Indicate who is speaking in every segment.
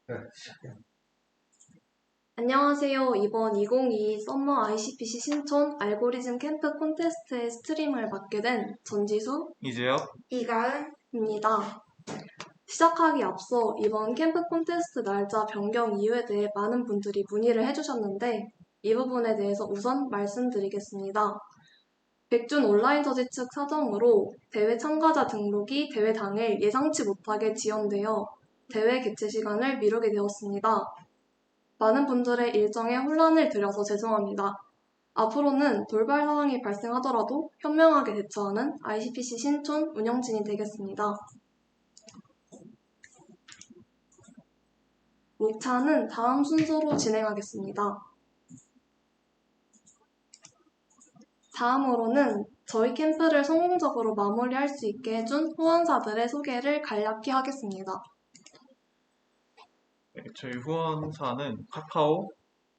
Speaker 1: 네, 시작해요.
Speaker 2: 안녕하세요. 이번 2022 썸머 ICPC 신촌 알고리즘 캠프 콘테스트의 스트림을 맡게 된 전지수,
Speaker 3: 이제요.
Speaker 2: 이가은입니다. 시작하기 앞서 이번 캠프 콘테스트 날짜 변경 이유에 대해 많은 분들이 문의를 해주셨는데 이 부분에 대해서 우선 말씀드리겠습니다. 백준 온라인 저지 측 사정으로 대회 참가자 등록이 대회 당일 예상치 못하게 지연되어 대회 개최 시간을 미루게 되었습니다. 많은 분들의 일정에 혼란을 드려서 죄송합니다. 앞으로는 돌발 상황이 발생하더라도 현명하게 대처하는 ICPC 신촌 운영진이 되겠습니다. 목차는 다음 순서로 진행하겠습니다. 다음으로는 저희 캠프를 성공적으로 마무리할 수 있게 해준 후원사들의 소개를 간략히 하겠습니다.
Speaker 3: 네, 저희 후원사는 카카오,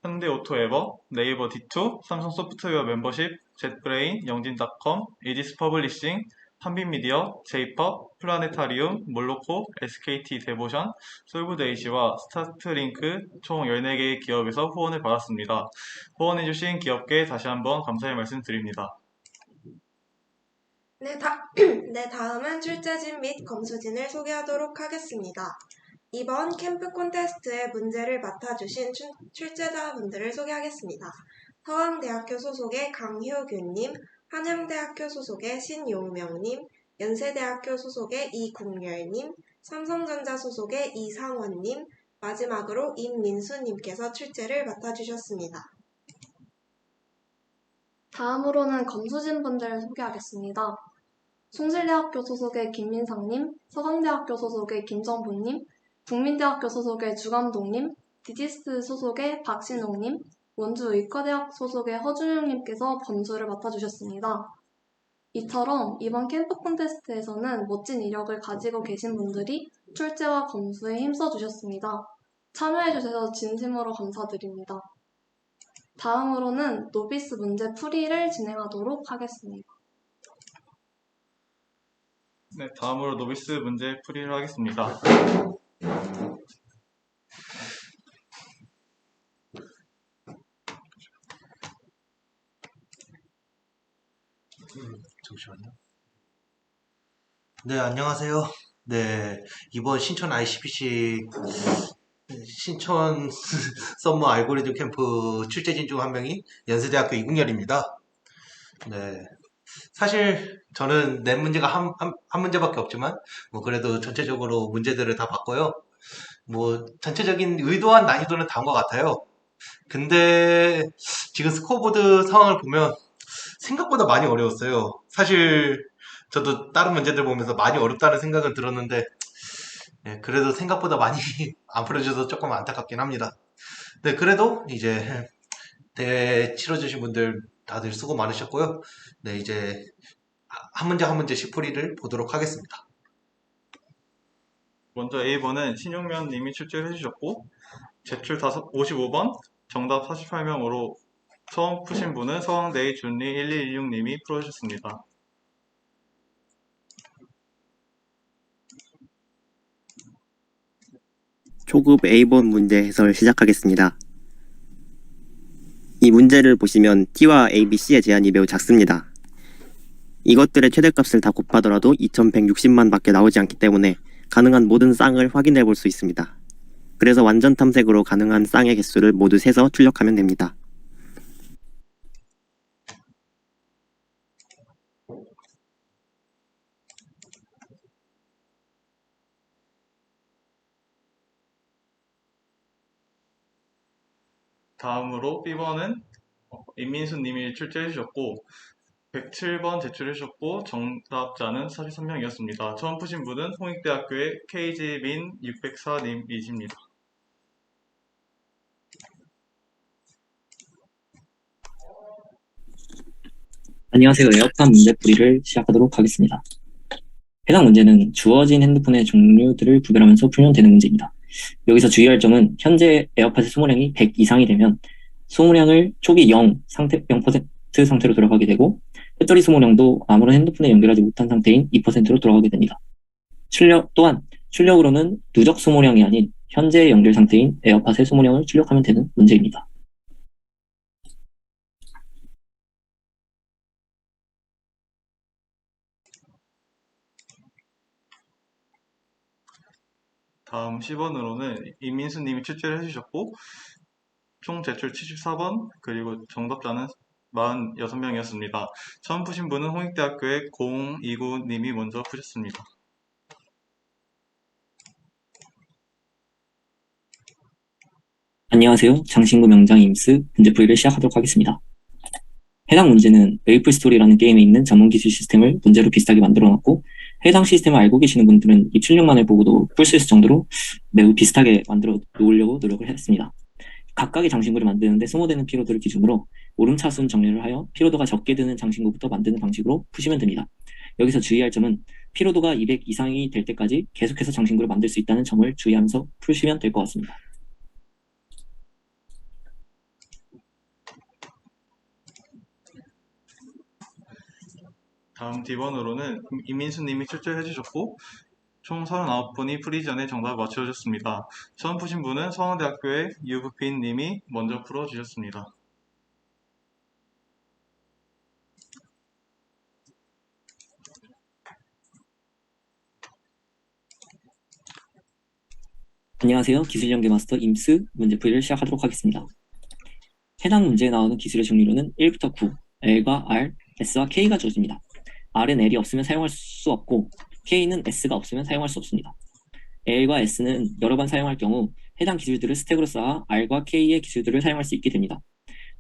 Speaker 3: 현대오토에버, 네이버 D2, 삼성소프트웨어 멤버십, 젯브레인, 영진닷컴, 이디스 퍼블리싱, 한빛미디어, 제이펍, 플라네타리움, 몰로코, SKT 데보션, 솔브데이시와 스타트링크 총 14개의 기업에서 후원을 받았습니다. 후원해주신 기업께 다시 한번 감사의 말씀드립니다.
Speaker 4: 네, 다음은 출제진 및 검수진을 소개하도록 하겠습니다. 이번 캠프 콘테스트의 문제를 맡아주신 출제자분들을 소개하겠습니다. 서강대학교 소속의 강효균님, 한양대학교 소속의 신용명님, 연세대학교 소속의 이국열님, 삼성전자 소속의 이상원님, 마지막으로 임민수님께서 출제를 맡아주셨습니다.
Speaker 2: 다음으로는 검수진 분들을 소개하겠습니다. 숭실대학교 소속의 김민상님, 서강대학교 소속의 김정부님, 국민대학교 소속의 주감독님, 디지스 소속의 박신홍님, 원주의과대학 소속의 허준영님께서 검수를 맡아주셨습니다. 이처럼 이번 캠프 콘테스트에서는 멋진 이력을 가지고 계신 분들이 출제와 검수에 힘써주셨습니다. 참여해주셔서 진심으로 감사드립니다. 다음으로는 노비스 문제 풀이를 진행하도록 하겠습니다.
Speaker 3: 네, 다음으로 노비스 문제 풀이를 하겠습니다.
Speaker 1: 잠시만요. 네, 안녕하세요. 네, 이번 신촌 ICPC 신촌 썸머 알고리즘 캠프 출제진 중 한 명이 연세대학교 이국열입니다. 네, 사실 저는 낸 문제가 한 문제밖에 없지만 그래도 전체적으로 문제들을 다 봤고요. 전체적인 의도한 난이도는 다운 것 같아요. 근데 지금 스코어보드 상황을 보면 생각보다 많이 어려웠어요. 사실 저도 다른 문제들 보면서 많이 어렵다는 생각은 들었는데 그래도 생각보다 많이 안 풀어줘서 조금 안타깝긴 합니다. 네, 그래도 이제 대회 치러주신 분들 다들 수고 많으셨고요. 네, 이제 한 문제 한 문제씩 풀이를 보도록 하겠습니다.
Speaker 3: 먼저 A번은 신용면 님이 출제를 해주셨고, 제출 55번, 정답 48명으로 처음 푸신 분은 서강대의 준리 1116님이 풀어주셨습니다.
Speaker 5: 초급 A번 문제 해설 시작하겠습니다. 이 문제를 보시면 T와 A, B, C의 제한이 매우 작습니다. 이것들의 최대값을 다 곱하더라도 2160만 밖에 나오지 않기 때문에 가능한 모든 쌍을 확인해 볼 수 있습니다. 그래서 완전 탐색으로 가능한 쌍의 개수를 모두 세서 출력하면 됩니다.
Speaker 3: 다음으로 B번은 임민수 님이 출제해 주셨고, 107번 제출해 주셨고, 정답자는 43명이었습니다. 처음 푸신 분은 홍익대학교의 KG민 604님이십니다.
Speaker 6: 안녕하세요. 에어팟 문제풀이를 시작하도록 하겠습니다. 해당 문제는 주어진 핸드폰의 종류들을 구별하면서 풀면 되는 문제입니다. 여기서 주의할 점은 현재 에어팟의 소모량이 100 이상이 되면 소모량을 초기 0% 상태로 돌아가게 되고 배터리 소모량도 아무런 핸드폰에 연결하지 못한 상태인 2%로 돌아가게 됩니다. 또한 출력으로는 누적 소모량이 아닌 현재 연결 상태인 에어팟 해소문형을 출력하면 되는 문제입니다.
Speaker 3: 다음 10번으로는 이민수 님이 출제를 해주셨고 총 제출 74번 그리고 정답자는 46명이었습니다. 처음 푸신 분은 홍익대학교의 029 님이 먼저 푸셨습니다.
Speaker 6: 안녕하세요. 장신구 명장 임스 문제풀이를 시작하도록 하겠습니다. 해당 문제는 메이플스토리라는 게임에 있는 전문 기술 시스템을 문제로 비슷하게 만들어놨고 해당 시스템을 알고 계시는 분들은 이 출력만을 보고도 풀 수 있을 정도로 매우 비슷하게 만들어 놓으려고 노력을 했습니다. 각각의 장신구를 만드는데 소모되는 피로도를 기준으로 오름차순 정렬을 하여 피로도가 적게 드는 장신구부터 만드는 방식으로 푸시면 됩니다. 여기서 주의할 점은 피로도가 200 이상이 될 때까지 계속해서 장신구를 만들 수 있다는 점을 주의하면서 푸시면 될 것 같습니다.
Speaker 3: 다음 D번으로는 이민수 님이 출제해 주셨고 총 39분이 풀이 전에 정답을 맞춰주셨습니다. 처음 푸신 분은 서강대학교의 유부빈 님이 먼저 풀어주셨습니다.
Speaker 6: 안녕하세요. 기술연계 마스터 임스 문제풀이를 시작하도록 하겠습니다. 해당 문제에 나오는 기술의 종류로는 1부터 9, L과 R, S와 K가 주어집니다. R은 L이 없으면 사용할 수 없고 K는 S가 없으면 사용할 수 없습니다. L과 S는 여러 번 사용할 경우 해당 기술들을 스택으로 쌓아 R과 K의 기술들을 사용할 수 있게 됩니다.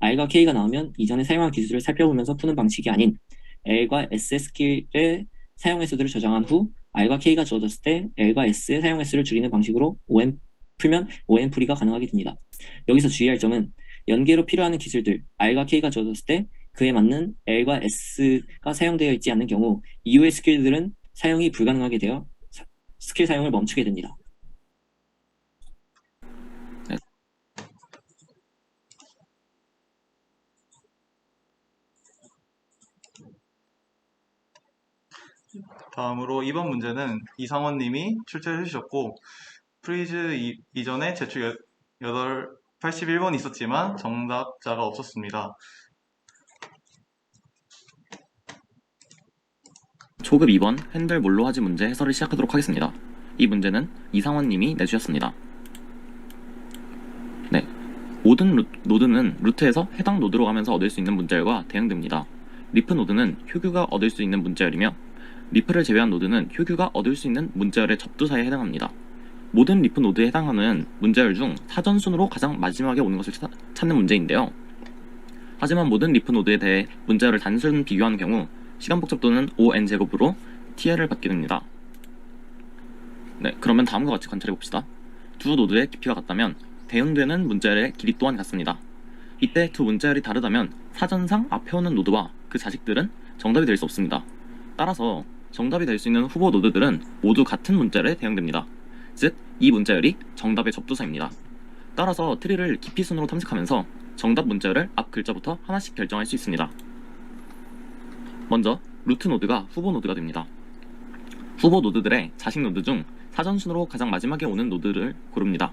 Speaker 6: R과 K가 나오면 이전에 사용한 기술을 살펴보면서 푸는 방식이 아닌 L과 S의 스킬의 사용 횟수들을 저장한 후 R과 K가 주어졌을 때 L과 S의 사용 횟수를 줄이는 방식으로 OM 풀면 OM 풀이가 가능하게 됩니다. 여기서 주의할 점은 연계로 필요한 기술들 R과 K가 주어졌을 때 그에 맞는 L과 S가 사용되어 있지 않는 경우 이후의 스킬들은 사용이 불가능하게 되어 스킬 사용을 멈추게 됩니다.
Speaker 3: 다음으로 2번 문제는 이상원 님이 출제해 주셨고 프리즈 이전에 제출 81번이 있었지만 정답자가 없었습니다.
Speaker 7: 초급 2번 핸들 뭘로 하지 문제 해설을 시작하도록 하겠습니다. 이 문제는 이상원 님이 내주셨습니다. 네, 모든 노드는 루트에서 해당 노드로 가면서 얻을 수 있는 문자열과 대응됩니다. 리프 노드는 휴교가 얻을 수 있는 문자열이며 리프를 제외한 노드는 휴교가 얻을 수 있는 문자열의 접두사에 해당합니다. 모든 리프 노드에 해당하는 문자열 중 사전순으로 가장 마지막에 오는 것을 찾는 문제인데요. 하지만 모든 리프 노드에 대해 문자열을 단순 비교하는 경우 시간 복잡도는 5n제곱으로 TL을 받게 됩니다. 네, 그러면 다음과 같이 관찰해 봅시다. 두 노드의 깊이가 같다면 대응되는 문자열의 길이 또한 같습니다. 이때 두 문자열이 다르다면 사전상 앞에 오는 노드와 그 자식들은 정답이 될 수 없습니다. 따라서 정답이 될 수 있는 후보 노드들은 모두 같은 문자열에 대응됩니다. 즉, 이 문자열이 정답의 접두사입니다. 따라서 트리를 깊이 순으로 탐색하면서 정답 문자열을 앞 글자부터 하나씩 결정할 수 있습니다. 먼저 루트 노드가 후보 노드가 됩니다. 후보 노드들의 자식 노드 중 사전순으로 가장 마지막에 오는 노드를 고릅니다.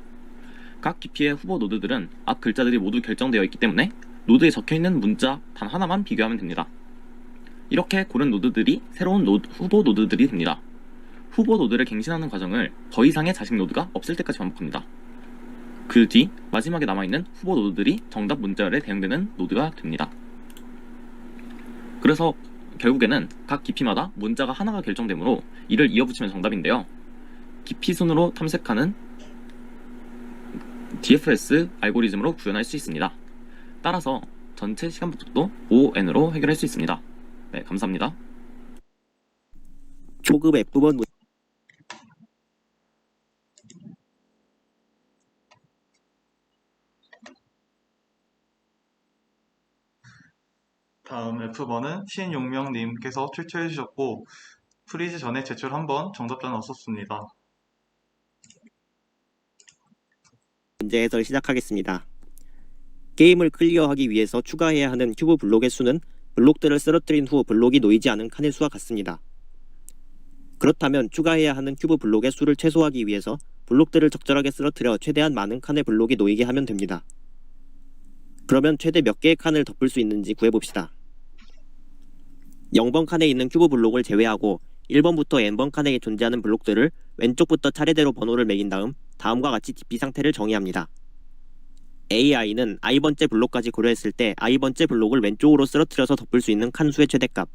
Speaker 7: 각 깊이의 후보 노드들은 앞 글자들이 모두 결정되어 있기 때문에 노드에 적혀있는 문자 단 하나만 비교하면 됩니다. 이렇게 고른 노드들이 새로운 후보 노드들이 됩니다. 후보 노드를 갱신하는 과정을 더 이상의 자식 노드가 없을 때까지 반복합니다. 그 뒤 마지막에 남아있는 후보 노드들이 정답 문자열에 대응되는 노드가 됩니다. 그래서 결국에는 각 깊이마다 문자가 하나가 결정되므로 이를 이어붙이면 정답인데요. 깊이 순으로 탐색하는 DFS 알고리즘으로 구현할 수 있습니다. 따라서 전체 시간 복잡도 5n으로 해결할 수 있습니다. 네, 감사합니다.
Speaker 5: 초급 F번
Speaker 3: 다음 F번은 신용명님께서 출제해 주셨고 프리즈 전에 제출 1번, 정답자는 없었습니다.
Speaker 5: 문제 해설 시작하겠습니다. 게임을 클리어하기 위해서 추가해야 하는 큐브 블록의 수는 블록들을 쓰러뜨린 후 블록이 놓이지 않은 칸의 수와 같습니다. 그렇다면 추가해야 하는 큐브 블록의 수를 최소화하기 위해서 블록들을 적절하게 쓰러뜨려 최대한 많은 칸의 블록이 놓이게 하면 됩니다. 그러면 최대 몇 개의 칸을 덮을 수 있는지 구해봅시다. 0번 칸에 있는 큐브 블록을 제외하고 1번부터 n번 칸에 존재하는 블록들을 왼쪽부터 차례대로 번호를 매긴 다음 다음과 같이 DP 상태를 정의합니다. AI는 i번째 블록까지 고려했을 때 i번째 블록을 왼쪽으로 쓰러뜨려서 덮을 수 있는 칸수의 최대값,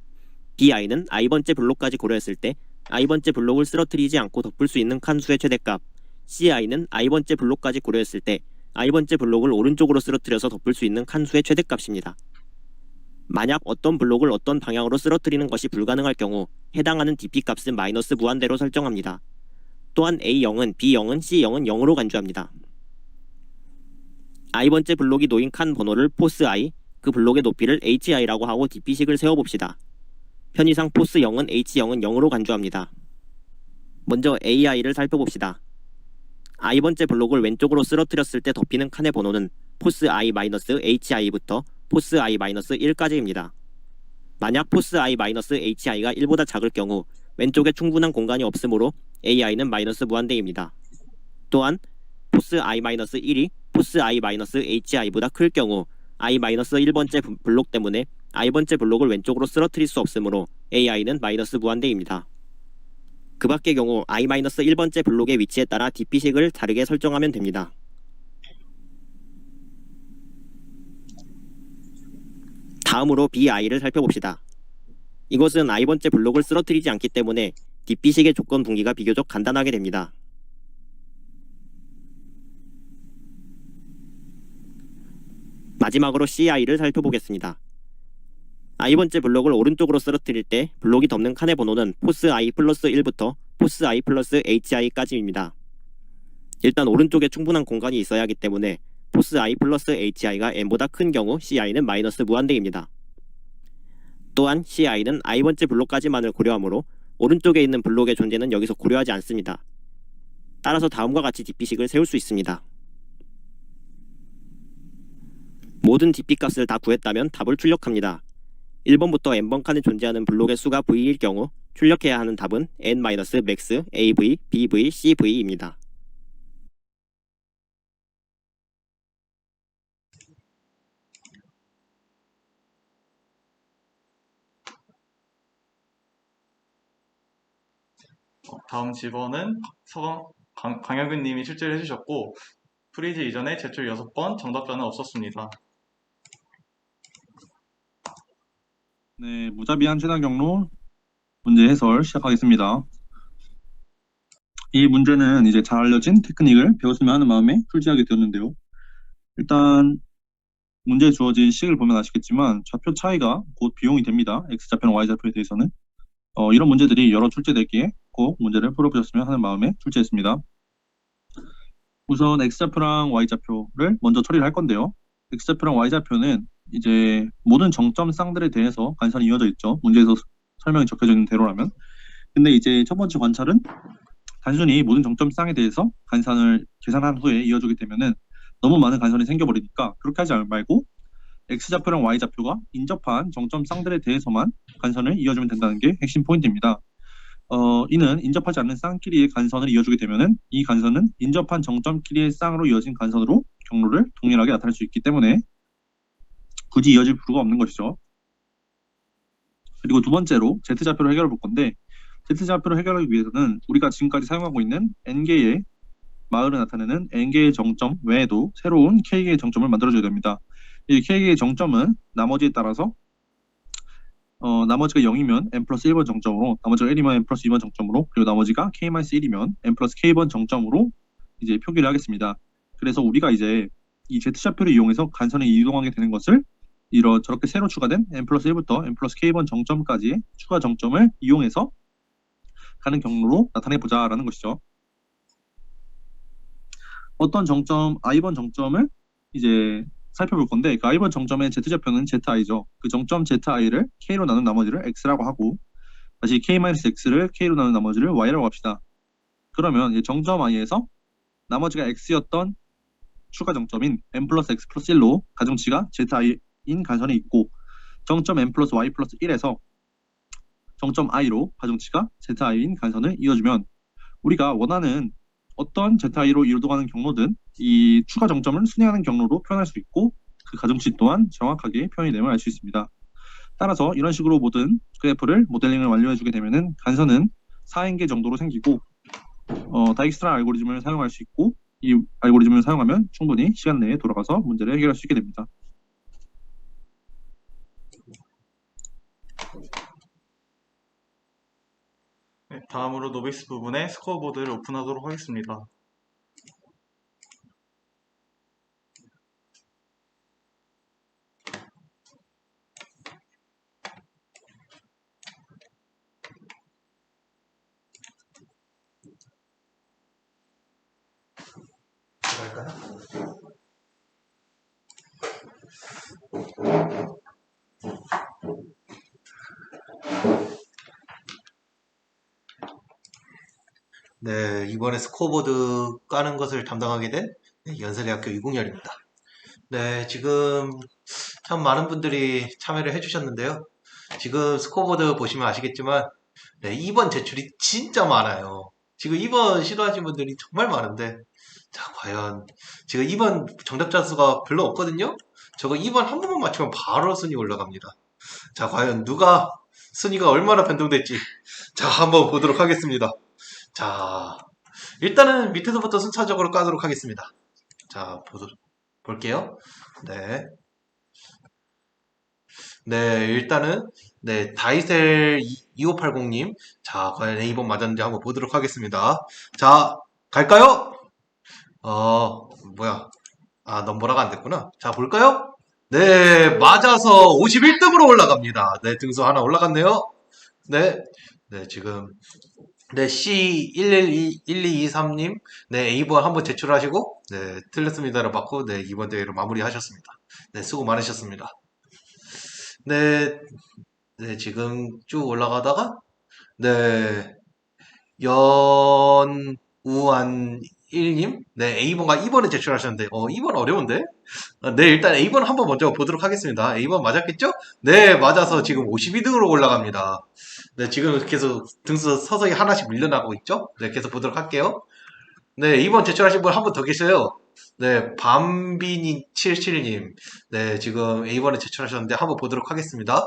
Speaker 5: BI는 i번째 블록까지 고려했을 때 i번째 블록을 쓰러뜨리지 않고 덮을 수 있는 칸수의 최대값, CI는 i번째 블록까지 고려했을 때 i번째 블록을 오른쪽으로 쓰러뜨려서 덮을 수 있는 칸수의 최대값입니다. 만약 어떤 블록을 어떤 방향으로 쓰러뜨리는 것이 불가능할 경우 해당하는 DP 값은 마이너스 무한대로 설정합니다. 또한 A0은 B0은 C0은 0으로 간주합니다. i번째 블록이 놓인 칸 번호를 포스 i, 그 블록의 높이를 hi라고 하고 DP식을 세워봅시다. 편의상 포스 0은 h0은 0으로 간주합니다. 먼저 ai를 살펴봅시다. i번째 블록을 왼쪽으로 쓰러뜨렸을 때 덮이는 칸의 번호는 포스 i-hi부터 포스 i-1까지입니다. 만약 포스 i-hi가 1보다 작을 경우 왼쪽에 충분한 공간이 없으므로 ai는 마이너스 무한대입니다. 또한 포스 i-1이 포스 i-hi보다 클 경우 i-1번째 블록 때문에 i번째 블록을 왼쪽으로 쓰러뜨릴 수 없으므로 ai는 마이너스 무한대입니다. 그 밖의 경우 i-1번째 블록의 위치에 따라 DP식을 다르게 설정하면 됩니다. 다음으로 BI를 살펴봅시다. 이것은 i번째 블록을 쓰러뜨리지 않기 때문에 DP식의 조건 분기가 비교적 간단하게 됩니다. 마지막으로 CI를 살펴보겠습니다. i번째 블록을 오른쪽으로 쓰러뜨릴 때 블록이 덮는 칸의 번호는 포스 i 플러스 1부터 포스 i 플러스 hi까지입니다. 일단 오른쪽에 충분한 공간이 있어야 하기 때문에 포스 i 플러스 hi가 n보다 큰 경우 CI는 마이너스 무한대입니다. 또한 CI는 i번째 블록까지만을 고려하므로 오른쪽에 있는 블록의 존재는 여기서 고려하지 않습니다. 따라서 다음과 같이 DP식을 세울 수 있습니다. 모든 DP 값을 다 구했다면 답을 출력합니다. 1번부터 n번 칸에 존재하는 블록의 수가 v일 경우 출력해야 하는 답은 n-max AV, BV, CV입니다.
Speaker 3: 다음 집어는 강혁은 님이 출제를 해주셨고 프리즈 이전에 제출 6번, 정답자는 없었습니다.
Speaker 8: 네, 무자비한 최단 경로 문제 해설 시작하겠습니다. 이 문제는 이제 잘 알려진 테크닉을 배웠으면 하는 마음에 출제하게 되었는데요. 일단 문제에 주어진 식을 보면 아시겠지만 좌표 차이가 곧 비용이 됩니다. X좌표랑 Y좌표에 대해서는. 이런 문제들이 여러 출제되기에 꼭 문제를 풀어보셨으면 하는 마음에 출제했습니다. 우선 X좌표랑 Y좌표를 먼저 처리를 할 건데요. X좌표랑 Y좌표는 이제 모든 정점 쌍들에 대해서 간선이 이어져 있죠. 문제에서 설명이 적혀져 있는 대로라면. 근데 이제 첫 번째 관찰은 단순히 모든 정점 쌍에 대해서 간선을 계산한 후에 이어주게 되면은 너무 많은 간선이 생겨버리니까 그렇게 하지 말고 X좌표랑 Y좌표가 인접한 정점 쌍들에 대해서만 간선을 이어주면 된다는 게 핵심 포인트입니다. 이는 인접하지 않는 쌍끼리의 간선을 이어주게 되면은 이 간선은 인접한 정점끼리의 쌍으로 이어진 간선으로 경로를 동일하게 나타낼 수 있기 때문에 굳이 이어질 필요가 없는 것이죠. 그리고 두 번째로 Z좌표를 해결해 볼 건데 Z좌표를 해결하기 위해서는 우리가 지금까지 사용하고 있는 N개의 마을을 나타내는 N개의 정점 외에도 새로운 K개의 정점을 만들어줘야 됩니다. 이 K개의 정점은 나머지에 따라서 나머지가 0이면 n 플러스 1번 정점으로, 나머지가 1이면 n 플러스 2번 정점으로, 그리고 나머지가 k-1이면 n 플러스 k번 정점으로 이제 표기를 하겠습니다. 그래서 우리가 이제 이 Z좌표를 이용해서 간선을 이동하게 되는 것을 저렇게 새로 추가된 n 플러스 1부터 n 플러스 k번 정점까지의 추가 정점을 이용해서 가는 경로로 나타내보자라는 것이죠. 어떤 정점, i번 정점을 이제 살펴볼 건데 그 i번 정점의 Z좌표는 zi죠. 그 정점 zi를 k로 나눈 나머지를 x라고 하고 다시 k-x를 k로 나눈 나머지를 y라고 합시다. 그러면 이 정점 i에서 나머지가 x였던 추가 정점인 n 플러스 x 플러스 1로 가중치가 zi인 간선이 있고 정점 n 플러스 y 플러스 1에서 정점 i로 가중치가 zi인 간선을 이어주면 우리가 원하는 어떤 z이로 이동하는 경로든 이 추가 정점을 순회하는 경로로 표현할 수 있고 그 가중치 또한 정확하게 표현이 됨을 알 수 있습니다. 따라서 이런 식으로 모든 그래프를 모델링을 완료해주게 되면은 간선은 4인계 정도로 생기고 다익스트라 알고리즘을 사용할 수 있고 이 알고리즘을 사용하면 충분히 시간 내에 돌아가서 문제를 해결할 수 있게 됩니다.
Speaker 3: 네, 다음으로 노비스 부분의 스코어보드를 오픈하도록 하겠습니다.
Speaker 1: 들어갈까요? 네, 이번에 스코어보드 까는 것을 담당하게 된 연세대학교 이국열입니다. 네, 지금 참 많은 분들이 참여를 해주셨는데요. 지금 스코어보드 보시면 아시겠지만, 네, 2번 제출이 진짜 많아요. 지금 2번 시도하신 분들이 정말 많은데, 자, 과연, 지금 2번 정답자 수가 별로 없거든요? 저거 2번 한 번만 맞추면 바로 순위 올라갑니다. 자, 과연 누가 순위가 얼마나 변동될지, 자, 한번 보도록 하겠습니다. 자, 일단은 밑에서부터 순차적으로 까도록 하겠습니다. 자, 볼게요. 네. 네, 일단은, 네, 다이셀 2580님. 자, 과연 A번 맞았는지 한번 보도록 하겠습니다. 자, 갈까요? 뭐야. 아, 넘버라가 안 됐구나. 자, 볼까요? 네, 맞아서 51등으로 올라갑니다. 네, 등수 하나 올라갔네요. 네, 네, 지금. 네, C111223님, 네, A번 한번 제출하시고, 네, 틀렸습니다를 받고, 네, 이번 대회를 마무리하셨습니다. 네, 수고 많으셨습니다. 네, 네, 지금 쭉 올라가다가, 네, 연우한 1님, 네, A번과 2번을 제출하셨는데, 2번 어려운데? 네, 일단 A번 한번 먼저 보도록 하겠습니다. A번 맞았겠죠? 네, 맞아서 지금 52등으로 올라갑니다. 네, 지금 계속 등수 서서히 하나씩 밀려나고 있죠? 네, 계속 보도록 할게요. 네, A번 제출하신 분 한 분 더 계셔요. 네, 밤비니77님. 네, 지금 A번에 제출하셨는데 한번 보도록 하겠습니다.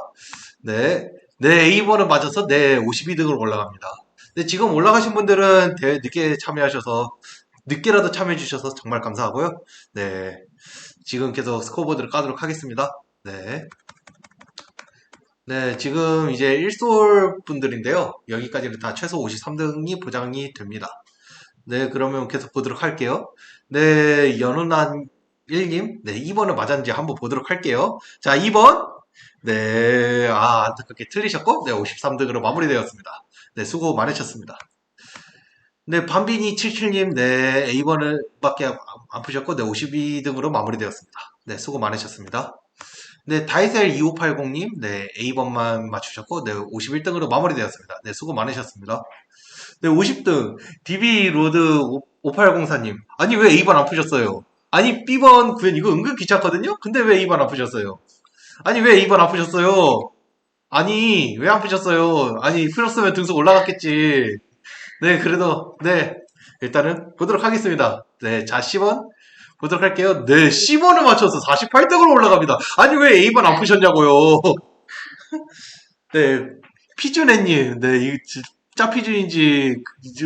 Speaker 1: 네, 네, A번은 맞아서 네, 52등으로 올라갑니다. 네, 지금 올라가신 분들은 대회 늦게 참여하셔서 늦게라도 참여해주셔서 정말 감사하고요. 네, 지금 계속 스코어보드를 까도록 하겠습니다. 네. 네, 지금 이제 1솔 분들인데요. 여기까지는 다 최소 53등이 보장이 됩니다. 네, 그러면 계속 보도록 할게요. 네, 연운한 1님. 네, 2번은 맞았는지 한번 보도록 할게요. 자, 2번. 네, 안타깝게 틀리셨고, 네, 53등으로 마무리되었습니다. 네, 수고 많으셨습니다. 네, 밤비니 77님, 네, A번을 밖에 안 푸셨고, 네, 52등으로 마무리되었습니다. 네, 수고 많으셨습니다. 네, 다이셀 2580님, 네, A번만 맞추셨고, 네, 51등으로 마무리되었습니다. 네, 수고 많으셨습니다. 네, 50등, DB로드 5804님. 아니, 왜 A번 안 푸셨어요? 아니, B번 구현 이거 은근 귀찮거든요? 근데 왜 A번 안 푸셨어요? 아니, 왜 A번 안 푸셨어요? 아니, 왜 안 푸셨어요? 아니, 푸셨으면 등수 올라갔겠지. 네, 그래도, 네, 일단은 보도록 하겠습니다. 네, 자, C번. 보도록 할게요. 네, C번을 맞춰서 48등으로 올라갑니다. 아니, 왜 A번 안 푸셨냐고요? 네, 피준애님, 네, 이 짜피준인지,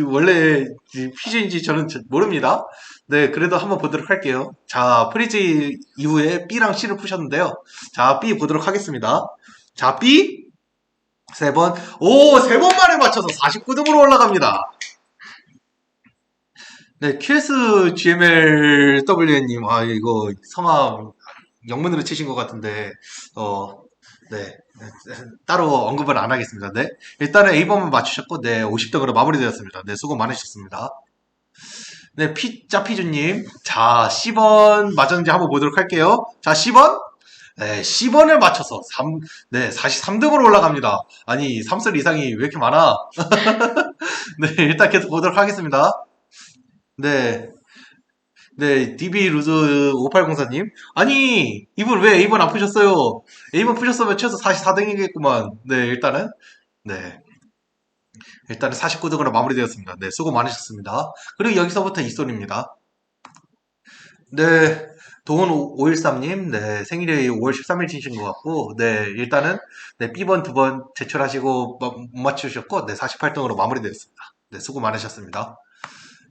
Speaker 1: 원래 피준인지 저는 모릅니다. 네, 그래도 한번 보도록 할게요. 자, 프리즈 이후에 B랑 C를 푸셨는데요. 자, B 보도록 하겠습니다. 자, B, 세 번, 세 번 만에 맞춰서 49등으로 올라갑니다. 네, QSGMLW님, 이거 성함 영문으로 치신 것 같은데, 네, 따로 언급을 안 하겠습니다. 네, 일단은 A번만 맞추셨고, 네, 50등으로 마무리되었습니다. 네, 수고 많으셨습니다. 네, 짜피주님, 자, C번 맞았는지 한번 보도록 할게요. 자, C번, 네, C번을 맞춰서 43등으로 올라갑니다. 아니, 3설 이상이 왜 이렇게 많아? 네, 일단 계속 보도록 하겠습니다. 네. 네, DB루즈 5804님. 아니, 이분 왜 A번 안 푸셨어요? A번 푸셨으면 최소 44등이겠구만. 네, 일단은. 네. 일단은 49등으로 마무리되었습니다. 네, 수고 많으셨습니다. 그리고 여기서부터 이손입니다. 네, 도원 513님, 네, 생일이 5월 13일이신 것 같고, 네, 일단은, 네, B번 2번 제출하시고 못 맞추셨고, 네, 48등으로 마무리되었습니다. 네, 수고 많으셨습니다.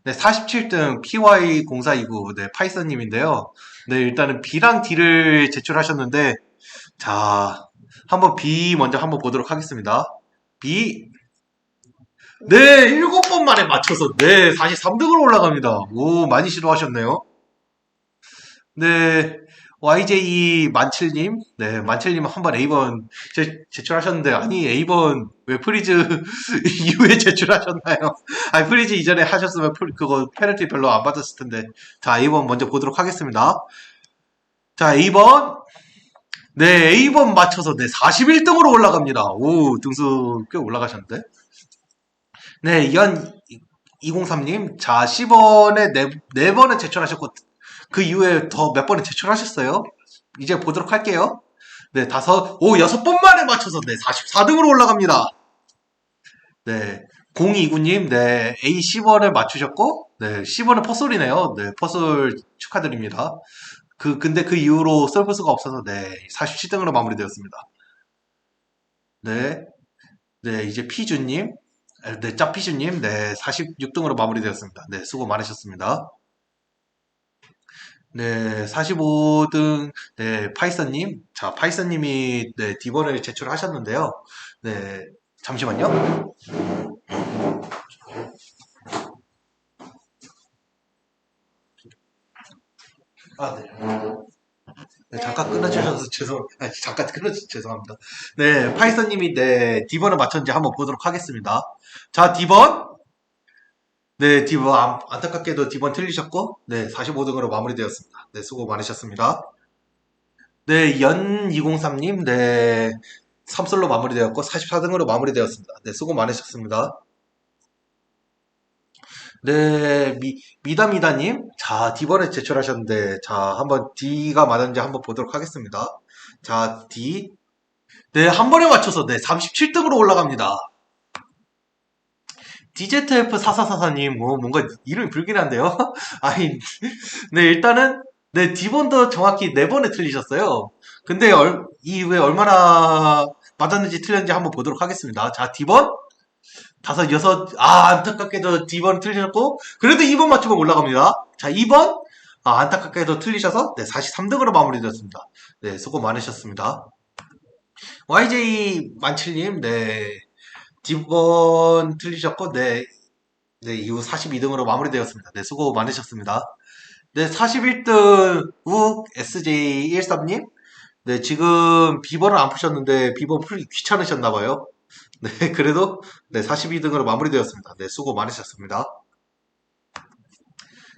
Speaker 1: 네, 47등 PY0429, 네, 파이썬님인데요. 네, 일단은 B랑 D를 제출하셨는데, 자, 한번 B 먼저 한번 보도록 하겠습니다. B, 네, 7번 만에 맞춰서, 네, 43등으로 올라갑니다. 오, 많이 시도하셨네요. 네, YJ17님, 네, 만칠님 한번 A번 제출하셨는데, 아니, A번 왜 프리즈 이후에 제출하셨나요? 아니, 프리즈 이전에 하셨으면 그거 페널티 별로 안 받았을 텐데. 자, A번 먼저 보도록 하겠습니다. 자, A번. 네, A번 맞춰서, 네, 41등으로 올라갑니다. 오, 등수 꽤 올라가셨는데. 네, 연 203님, 자, C번에 4번을 제출하셨고, 그 이후에 더 몇 번을 제출하셨어요. 이제 보도록 할게요. 네, 6번 만에 맞춰서, 네, 44등으로 올라갑니다. 네, 029님, 네, A C번을 맞추셨고, 네, C번은 퍼솔이네요. 네, 퍼솔 축하드립니다. 근데 그 이후로 서비스가 없어서, 네, 47등으로 마무리되었습니다. 네, 네, 이제 피주님, 네, 짭피주님, 네, 46등으로 마무리되었습니다. 네, 수고 많으셨습니다. 네, 45등, 네, 파이썬님. 자, 파이썬님이, 네, D번을 제출하셨는데요. 네, 잠시만요. 아, 네. 네, 잠깐 끊어주셔서 죄송합니다. 네, 파이썬님이, 네, D번을 맞췄는지 한번 보도록 하겠습니다. 자, D번. 네, D번, 안타깝게도 D번 틀리셨고, 네, 45등으로 마무리되었습니다. 네, 수고 많으셨습니다. 네, 연203님, 네, 3솔로 마무리되었고, 44등으로 마무리되었습니다. 네, 수고 많으셨습니다. 네, 미다미다님, 자, D번에 제출하셨는데, 자, 한번 D가 맞았는지 한번 보도록 하겠습니다. 자, D. 네, 한 번에 맞춰서, 네, 37등으로 올라갑니다. DZF4444님, 뭔가 이름이 불길한데요? 아니, 네, 일단은, 네, D번도 정확히 4번에 틀리셨어요. 근데 이후에 얼마나 맞았는지 틀렸는지 한번 보도록 하겠습니다. 자, D번, 5, 6, 안타깝게도 D번 틀리셨고, 그래도 2번 맞추면 올라갑니다. 자, 2번, 안타깝게도 틀리셔서, 네, 43등으로 마무리되었습니다. 네, 수고 많으셨습니다. YJ17님, 네, D번 틀리셨고, 네, 네, 이후 42등으로 마무리되었습니다. 네, 수고 많으셨습니다. 네, 41등 욱 SJ13님, 네, 지금 B번을 안 푸셨는데 B번 풀기 귀찮으셨나봐요. 네, 그래도 네, 42등으로 마무리되었습니다. 네, 수고 많으셨습니다.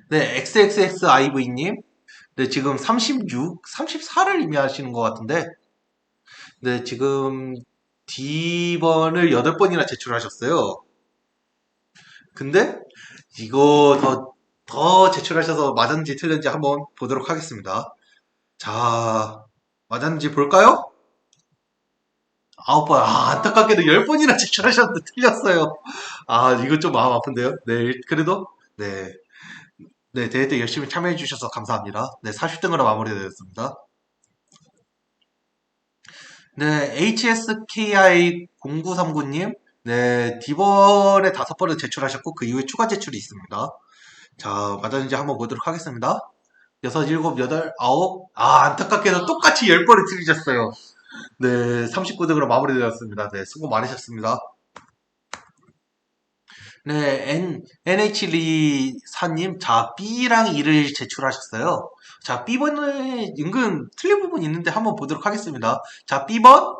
Speaker 1: 네, XXXIV님, 네, 지금 36, 34를 의미하시는 것 같은데, 네, 지금 D번을 8번이나 제출하셨어요. 근데 이거 더 제출하셔서 맞았는지 틀렸는지 한번 보도록 하겠습니다. 자, 맞았는지 볼까요? 9번. 안타깝게도 10번이나 제출하셨는데 틀렸어요. 이거 좀 마음 아픈데요. 네, 그래도, 네. 네, 대회 때 열심히 참여해주셔서 감사합니다. 네, 40등으로 마무리되었습니다. 네, HSKI0939님. 네, D번에 5번을 제출하셨고, 그 이후에 추가 제출이 있습니다. 자, 맞았는지 한번 보도록 하겠습니다. 6, 7, 8, 9. 안타깝게도 똑같이 10번을 틀리셨어요. 네, 39등으로 마무리되었습니다. 네, 수고 많으셨습니다. 네, NH24님, 자, B랑 2를 제출하셨어요. 자, B번에 은근 틀린 부분이 있는데 한번 보도록 하겠습니다. 자, B번.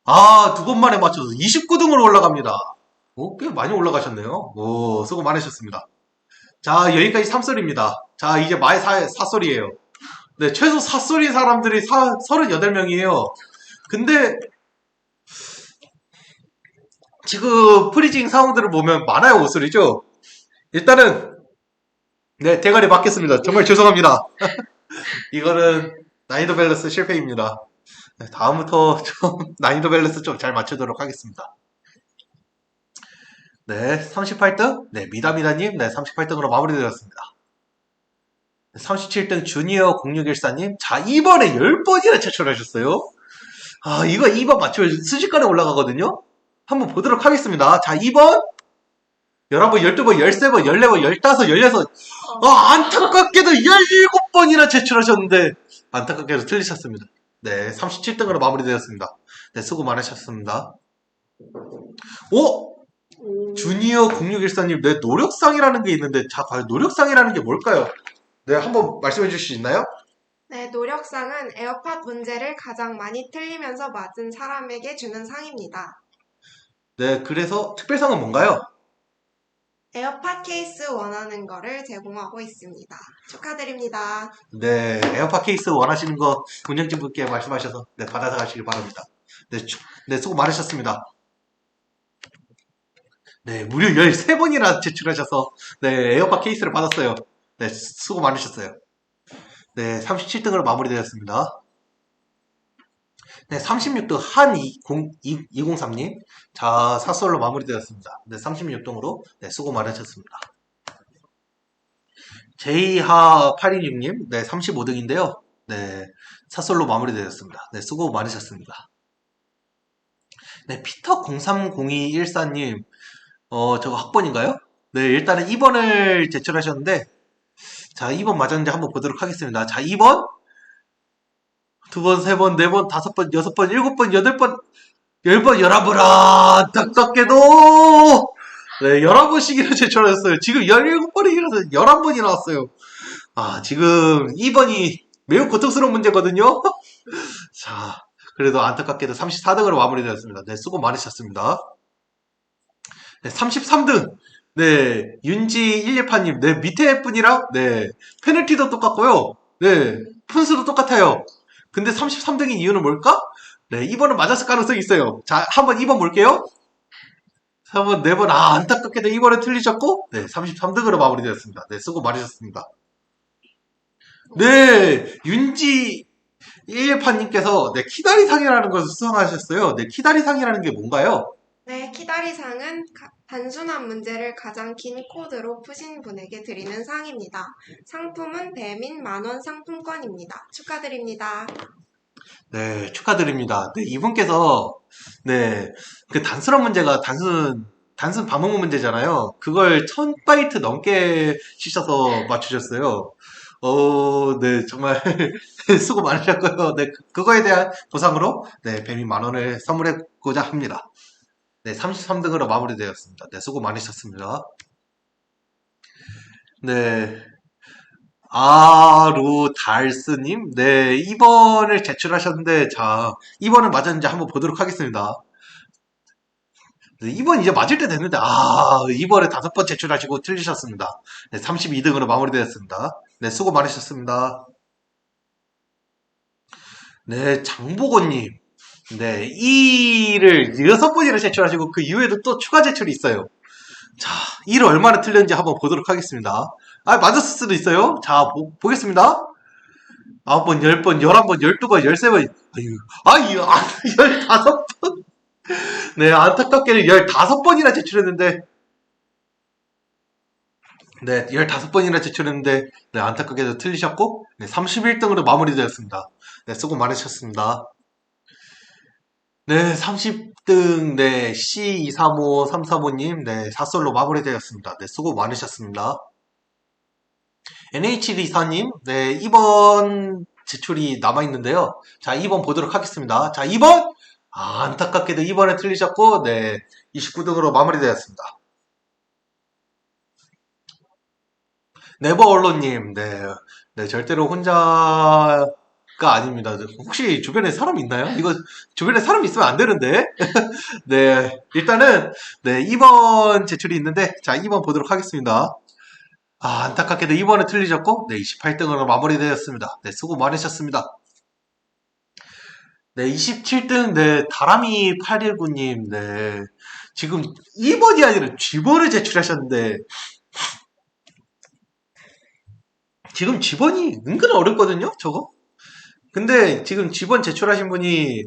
Speaker 1: 2번 만에 맞춰서 29등으로 올라갑니다. 꽤 많이 올라가셨네요. 오, 수고 많으셨습니다. 자, 여기까지 3솔입니다. 자, 이제 마의 4솔이에요. 네, 최소 4솔인 사람들이 38명이에요. 근데, 지금 프리징 상황들을 보면 많아요, 5솔이죠? 일단은, 네, 대가리 맞겠습니다. 정말 죄송합니다. 이거는 난이도 밸런스 실패입니다. 네, 다음부터 좀 난이도 밸런스 좀 잘 맞추도록 하겠습니다. 네, 38등. 네, 미다미다님. 네, 38등으로 마무리되었습니다. 37등 주니어 0614님. 자, 이번에 10번이나 제출하셨어요. 아, 이거 2번 맞추면 순식간에 올라가거든요. 한번 보도록 하겠습니다. 자, 2번. 11번, 12번, 13번, 14번, 15, 16. 안타깝게도 17번이나 제출하셨는데, 안타깝게도 틀리셨습니다. 네, 37등으로 마무리되었습니다. 네, 수고 많으셨습니다. 오! 주니어 0614님, 네, 노력상이라는 게 있는데, 자, 과연 노력상이라는 게 뭘까요? 네, 한번 말씀해 주실 수 있나요?
Speaker 4: 네, 노력상은 에어팟 문제를 가장 많이 틀리면서 맞은 사람에게 주는 상입니다.
Speaker 1: 네, 그래서 특별상은 뭔가요?
Speaker 4: 에어팟 케이스 원하는 거를 제공하고 있습니다. 축하드립니다.
Speaker 1: 네, 에어팟 케이스 원하시는 거 운영진 분께 말씀하셔서 네, 받아서 가시길 바랍니다. 네, 네, 수고 많으셨습니다. 네, 무려 13번이나 제출하셔서 네, 에어팟 케이스를 받았어요. 네, 수고 많으셨어요. 네, 37등으로 마무리되었습니다. 네, 36등 한2023님. 자, 사설로 마무리되었습니다. 네, 36등으로 네, 수고 많으셨습니다. 제이하826님, 네, 35등인데요. 네, 사설로 마무리되었습니다. 네, 수고 많으셨습니다. 네, 피터030214님, 저거 학번인가요? 네, 일단은 2번을 제출하셨는데, 자, 2번 맞았는지 한번 보도록 하겠습니다. 자, 2번, 2번, 3번, 4번, 5번, 6번, 7번, 8번, 10번, 11번, 안타깝게도, 네, 11번씩이나 제출하셨어요. 지금 17번이라서 11번이 나왔어요. 아, 지금 2번이 매우 고통스러운 문제거든요. 자, 그래도 안타깝게도 34등으로 마무리되었습니다. 네, 수고 많으셨습니다. 네, 33등. 네, 윤지118님. 네, 밑에 분이랑, 네, 페널티도 똑같고요. 네, 분수도 똑같아요. 근데 33등인 이유는 뭘까? 네, 2번은 맞았을 가능성이 있어요. 자, 한번 2번 볼게요. 3번, 4번, 안타깝게도 2번에 틀리셨고, 네, 33등으로 마무리되었습니다. 네, 수고 많으셨습니다. 네, 윤지118님께서, 네, 키다리상이라는 것을 수상하셨어요. 네, 키다리상이라는 게 뭔가요?
Speaker 4: 네, 키다리상은 단순한 문제를 가장 긴 코드로 푸신 분에게 드리는 상입니다. 상품은 배민 만원 상품권입니다. 축하드립니다.
Speaker 1: 네, 축하드립니다. 네, 이분께서, 네, 그 단순한 문제가 단순 반복문 문제잖아요. 그걸 1000바이트 넘게 치셔서 맞추셨어요. 네, 정말 수고 많으셨고요. 네, 그거에 대한 보상으로, 네, 뱀이 만원을 선물해고자 합니다. 네, 33등으로 마무리되었습니다. 네, 수고 많으셨습니다. 네. 아루달스님, 네, 2번을 제출하셨는데, 자, 2번은 맞았는지 한번 보도록 하겠습니다. 네, 2번 이제 맞을 때 됐는데, 2번에 5번 제출하시고 틀리셨습니다. 네, 32등으로 마무리되었습니다. 네, 수고 많으셨습니다. 네, 장보건님, 네, 2를 6번이나 제출하시고, 그 이후에도 또 추가 제출이 있어요. 자, 2를 얼마나 틀렸는지 한번 보도록 하겠습니다. 맞았을 수도 있어요. 자, 보겠습니다. 9번, 10번, 11번, 12번, 13번. 15번. 네, 안타깝게는 15번이나 제출했는데, 네, 15번이나 제출했는데, 네, 안타깝게도 틀리셨고, 네, 31등으로 마무리되었습니다. 네, 수고 많으셨습니다. 네, 30등, 네, C235335님, 네, 4솔로 마무리되었습니다. 네, 수고 많으셨습니다. NHD4님, 네, 2번 제출이 남아있는데요. 자, 2번 보도록 하겠습니다. 자, 2번! 안타깝게도 2번에 틀리셨고, 네, 29등으로 마무리되었습니다. 네버얼로님, 네, 네, 절대로 혼자가 아닙니다. 혹시 주변에 사람 있나요? 이거 주변에 사람 있으면 안 되는데. 네, 일단은, 네, 2번 제출이 있는데, 자, 2번 보도록 하겠습니다. 안타깝게도 2번에 틀리셨고, 네, 28등으로 마무리되었습니다. 네, 수고 많으셨습니다. 네, 27등, 네, 다람이 819님, 네, 지금 2번이 아니라 G번을 제출하셨는데, 지금 G번이 은근 어렵거든요, 저거? 근데 지금 G번 제출하신 분이,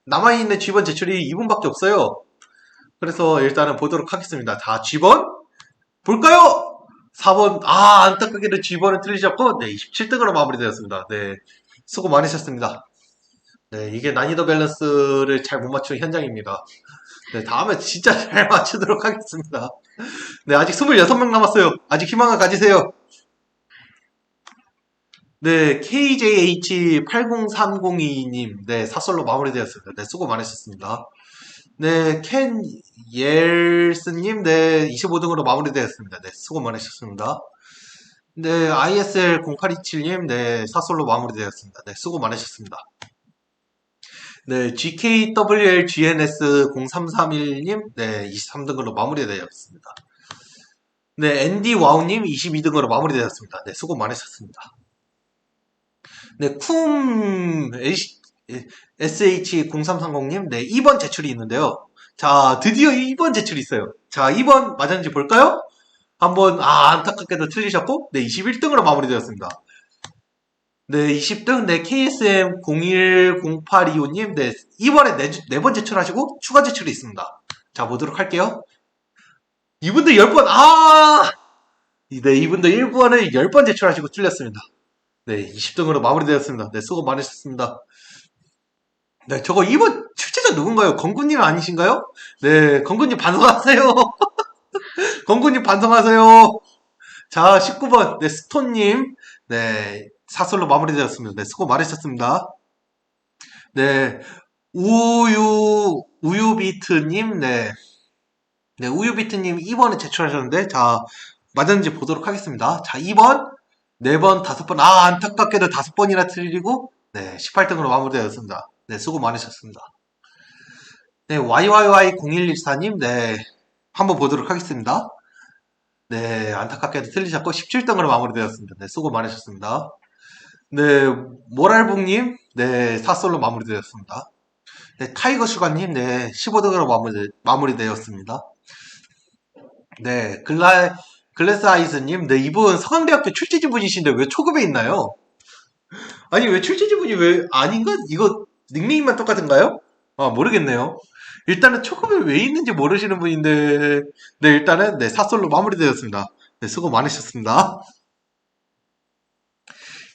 Speaker 1: 남아있는 G번 제출이 2분밖에 없어요. 그래서 일단은 보도록 하겠습니다. 자, G번 볼까요? 4번, 안타깝게도 G번은 틀리셨고, 네, 27등으로 마무리되었습니다. 네, 수고 많으셨습니다. 네, 이게 난이도 밸런스를 잘 못 맞춘 현장입니다. 네, 다음에 진짜 잘 맞추도록 하겠습니다. 네, 아직 26명 남았어요. 아직 희망을 가지세요. 네, KJH80302님, 네, 사설로 마무리되었습니다. 네, 수고 많으셨습니다. 네, 켄 옐스님, 네, 25등으로 마무리되었습니다. 네, 수고 많으셨습니다. 네, ISL0827님, 네, 사설로 마무리되었습니다. 네, 수고 많으셨습니다. 네, GKWLGNS0331님, 네, 23등으로 마무리되었습니다. 네, ND와우님, 22등으로 마무리되었습니다. 네, 수고 많으셨습니다. 네, SH0330님, 네, 2번 제출이 있는데요. 자, 드디어 2번 제출이 있어요. 자, 2번 맞았는지 볼까요? 한번, 안타깝게도 틀리셨고, 네, 21등으로 마무리되었습니다. 네, 20등, 네, KSM010825님, 네, 이번에 4번 제출하시고, 추가 제출이 있습니다. 자, 보도록 할게요. 이분들 10번, 네, 이분들 1번을 10번 제출하시고 틀렸습니다. 네, 20등으로 마무리되었습니다. 네, 수고 많으셨습니다. 네, 저거 2번 출제자 누군가요? 건구님 아니신가요? 네, 건구님 반성하세요. 건구님 반성하세요. 자, 19번, 네, 스톤님, 네, 사설로 마무리되었습니다. 네, 수고 많으셨습니다. 네, 우유비트님, 네, 우유비트님 2번에 제출하셨는데, 자, 맞았는지 보도록 하겠습니다. 자, 2번, 4번, 5번, 안타깝게도 5번이나 틀리고, 네, 18등으로 마무리되었습니다. 네, 수고 많으셨습니다. 네, YYY0114님, 네, 한번 보도록 하겠습니다. 네, 안타깝게도 틀리셨고, 17등으로 마무리되었습니다. 네, 수고 많으셨습니다. 네, 모랄북님, 네, 사솔로 마무리되었습니다. 네, 타이거슈가님, 네, 15등으로 마무리되었습니다. 네, 글래스아이즈님, 네, 이분 서강대학교 출제지분이신데 왜 초급에 있나요? 아니, 왜 출제지분이 왜, 아닌가? 이거 닉네임만 똑같은가요? 모르겠네요. 일단은 초급에 왜 있는지 모르시는 분인데, 네, 일단은, 네, 사솔로 마무리되었습니다. 네, 수고 많으셨습니다.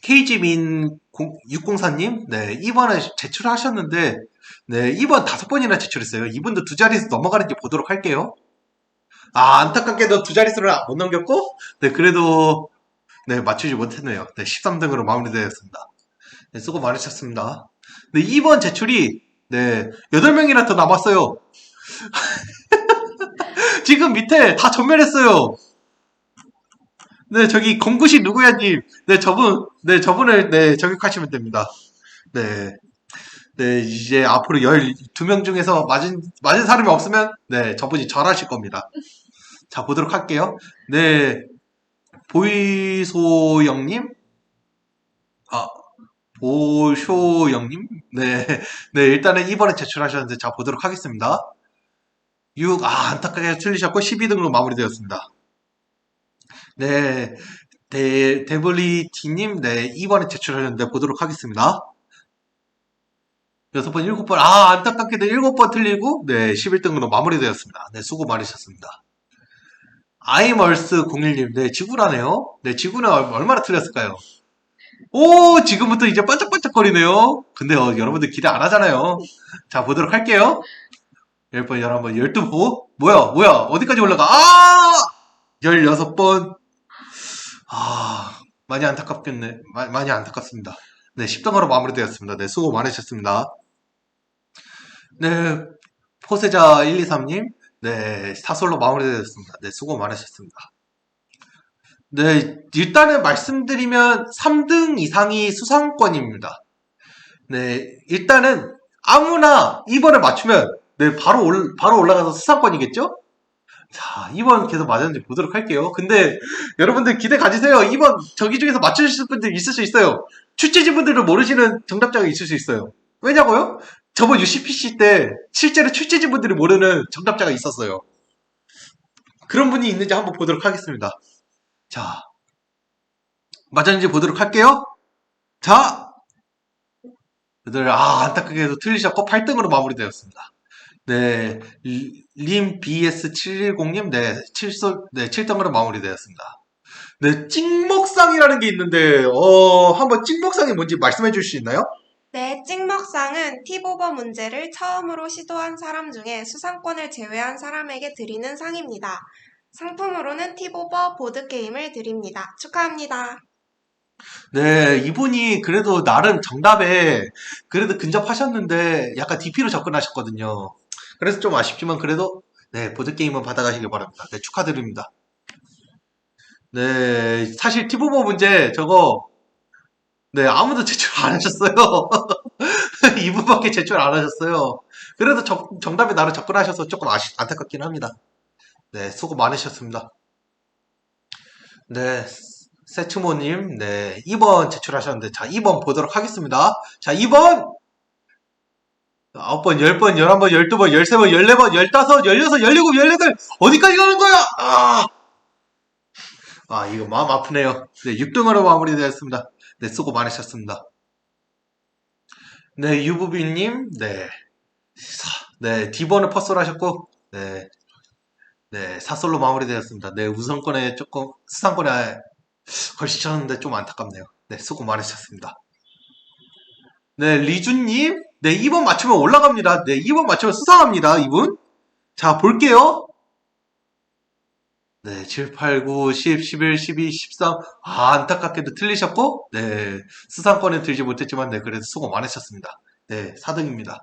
Speaker 1: KG민 604님, 네, 2번에 제출하셨는데, 네, 2번 5번이나 제출했어요. 이분도 두 자릿수 넘어가는지 보도록 할게요. 안타깝게도 두 자릿수를 못 넘겼고, 네, 그래도, 네, 맞추지 못했네요. 네, 13등으로 마무리되었습니다. 네, 수고 많으셨습니다. 네, 2번 제출이, 네, 8명이나 더 남았어요. 지금 밑에 다 전멸했어요. 네, 저기, 건구시 누구야님. 네, 저분을, 네, 저격하시면 됩니다. 네. 네, 이제 앞으로 12명 중에서 맞은 사람이 없으면, 네, 저분이 절하실 겁니다. 자, 보도록 할게요. 네, 보이소영님? 보쇼영님? 네, 네, 일단은 2번에 제출하셨는데, 자, 보도록 하겠습니다. 안타깝게 틀리셨고, 12등으로 마무리되었습니다. 네, 데블리티님, 네, 2번에 제출하셨는데, 보도록 하겠습니다. 6번, 7번, 안타깝게도 7번 틀리고, 네, 11등으로 마무리되었습니다. 네, 수고 많으셨습니다. 아이멀스01님, 네, 지구라네요. 네, 지구는 얼마나 틀렸을까요? 오, 지금부터 이제 반짝반짝거리네요. 근데 여러분들 기대 안 하잖아요. 자, 보도록 할게요. 10번, 11번, 12번. 뭐야, 어디까지 올라가? 16번. 많이 안타깝겠네. 많이 안타깝습니다. 네, 10등으로 마무리되었습니다. 네, 수고 많으셨습니다. 네, 포세자 123님, 네, 사솔로 마무리되었습니다. 네, 수고 많으셨습니다. 네, 일단은 말씀드리면 3등 이상이 수상권입니다. 네, 일단은 아무나 2번을 맞추면, 네, 바로 올라가서 수상권이겠죠? 자, 2번 계속 맞았는지 보도록 할게요. 근데 여러분들 기대 가지세요. 2번 저기 중에서 맞추실 분들 있을 수 있어요. 출제진분들도 모르시는 정답자가 있을 수 있어요. 왜냐고요? 저번 UCPC 때 실제로 출제진분들이 모르는 정답자가 있었어요. 그런 분이 있는지 한번 보도록 하겠습니다. 자, 맞았는지 보도록 할게요. 자, 안타깝게도 틀리셨고 8등으로 마무리되었습니다. 네, 림 BS710님, 네, 7등으로 마무리되었습니다. 네, 찍먹상이라는 게 있는데, 한번 찍먹상이 뭔지 말씀해 주실 수 있나요?
Speaker 4: 네, 찍먹상은 팁오버 문제를 처음으로 시도한 사람 중에 수상권을 제외한 사람에게 드리는 상입니다. 상품으로는 팁오버 보드게임을 드립니다. 축하합니다.
Speaker 1: 네, 이분이 그래도 나름 정답에 그래도 근접하셨는데 약간 DP로 접근하셨거든요. 그래서 좀 아쉽지만 그래도 네, 보드게임은 받아가시길 바랍니다. 네, 축하드립니다. 네, 사실 티보버 문제 저거 네, 아무도 제출 안 하셨어요. 이분밖에 제출 안 하셨어요. 그래도 정답에 나름 접근하셔서 조금 안타깝긴 합니다. 네, 수고 많으셨습니다. 네, 세츠모님, 네, 2번 제출하셨는데, 자, 2번 보도록 하겠습니다. 자, 2번! 9번, 10번, 11번, 12번, 13번, 14번, 15, 16, 17, 18, 어디까지 가는 거야? 이거 마음 아프네요. 네, 6등으로 마무리되었습니다. 네, 수고 많으셨습니다. 네, 유부비님, 네, 네, D번을 퍼스로 하셨고, 네, 네, 사솔로 마무리되었습니다. 네, 우선권에 조금, 수상권에 걸치셨는데 좀 안타깝네요. 네, 수고 많으셨습니다. 네, 리준님. 네, 2번 맞추면 올라갑니다. 네, 2번 맞추면 수상합니다, 이분. 자, 볼게요. 네, 7, 8, 9, 10, 11, 12, 13. 안타깝게도 틀리셨고, 네, 수상권에 들지 못했지만, 네, 그래도 수고 많으셨습니다. 네, 4등입니다.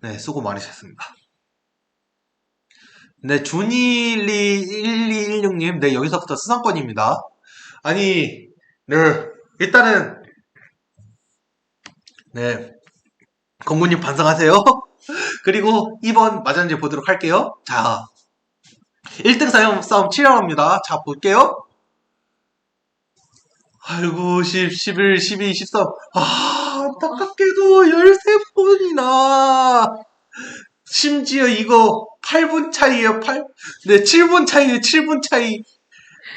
Speaker 1: 네, 수고 많으셨습니다. 네, 준이1216님, 네, 여기서부터 수상권입니다. 아니, 네, 일단은, 네, 건구님 반성하세요. 그리고 2번 맞았는지 보도록 할게요. 자, 1등 싸움 치열합니다. 자, 볼게요. 아이고, 10, 11, 12, 13. 안타깝게도 13분이나. 심지어 이거 8분 차이에요, 8? 네, 7분 차이에요, 7분 차이.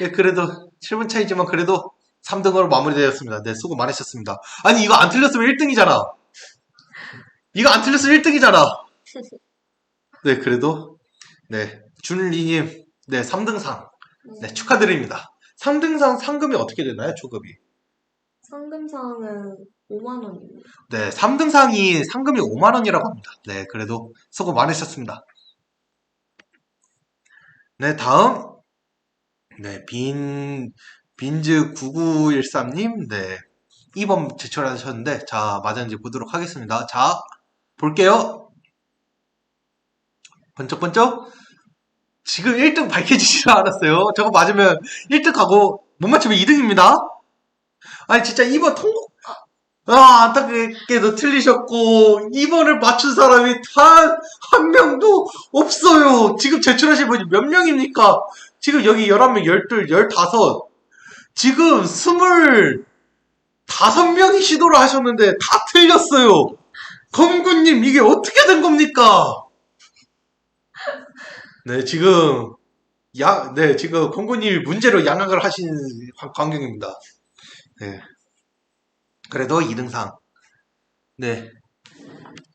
Speaker 1: 네, 그래도 7분 차이지만 그래도 3등으로 마무리되었습니다. 네, 수고 많으셨습니다. 아니, 이거 안 틀렸으면 1등이잖아. 이거 안 틀렸으면 1등이잖아. 네, 그래도 네, 준리님, 네, 3등상. 네, 축하드립니다. 3등상 상금이 어떻게 되나요, 초급이?
Speaker 2: 상금상은 5만 원입니다.
Speaker 1: 네, 3등상이 상금이 5만 원이라고 합니다. 네, 그래도 수고 많으셨습니다. 네, 다음. 네, 빈즈9913님, 네, 2번 제출하셨는데, 자, 맞았는지 보도록 하겠습니다. 자, 볼게요. 번쩍번쩍. 지금 1등 밝혀지지 않았어요. 저거 맞으면 1등 가고, 못 맞추면 2등입니다. 아니, 진짜 2번 통곡, 안타깝게도 틀리셨고, 2번을 맞춘 사람이 단 한 명도 없어요. 지금 제출하신 분이 몇 명입니까? 지금 여기 11명, 12, 15. 지금 25명이 시도를 하셨는데 다 틀렸어요. 검구님, 이게 어떻게 된 겁니까? 네, 지금, 지금 검구님이 문제로 양악을 하신 광경입니다. 네. 그래도 2등상. 네.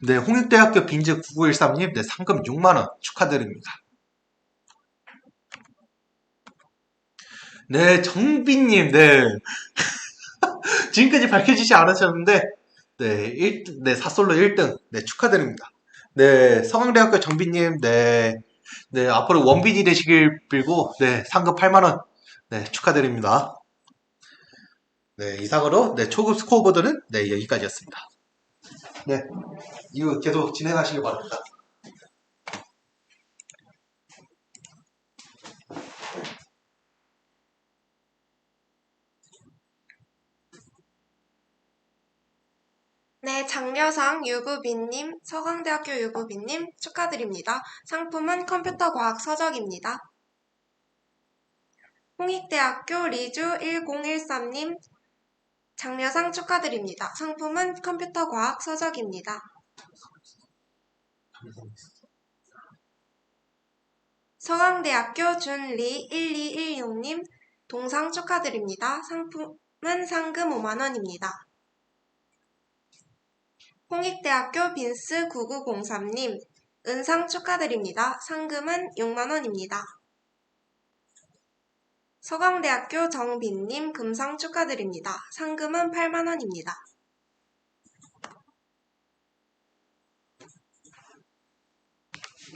Speaker 1: 네, 홍익대학교 빈즈 9913님, 네, 상금 6만원 축하드립니다. 네, 정빈님, 네. 지금까지 밝혀지지 않으셨는데, 네, 사솔로 1등, 네, 축하드립니다. 네, 성황대학교 정빈님, 네, 네, 앞으로 원빈이 되시길 빌고, 네, 상금 8만원, 네, 축하드립니다. 네, 이상으로, 네, 초급 스코어보드는, 네, 여기까지였습니다. 네, 이거 계속 진행하시길 바랍니다.
Speaker 4: 네, 장려상 유부빈님, 서강대학교 유부빈님 축하드립니다. 상품은 컴퓨터 과학 서적입니다. 홍익대학교 리주 1013님 장려상 축하드립니다. 상품은 컴퓨터 과학 서적입니다. 서강대학교 준리 1216님 동상 축하드립니다. 상품은 상금 5만원입니다. 홍익대학교 빈스 9903님 은상 축하드립니다. 상금은 6만원입니다. 서강대학교 정빈님 금상 축하드립니다. 상금은 8만원입니다.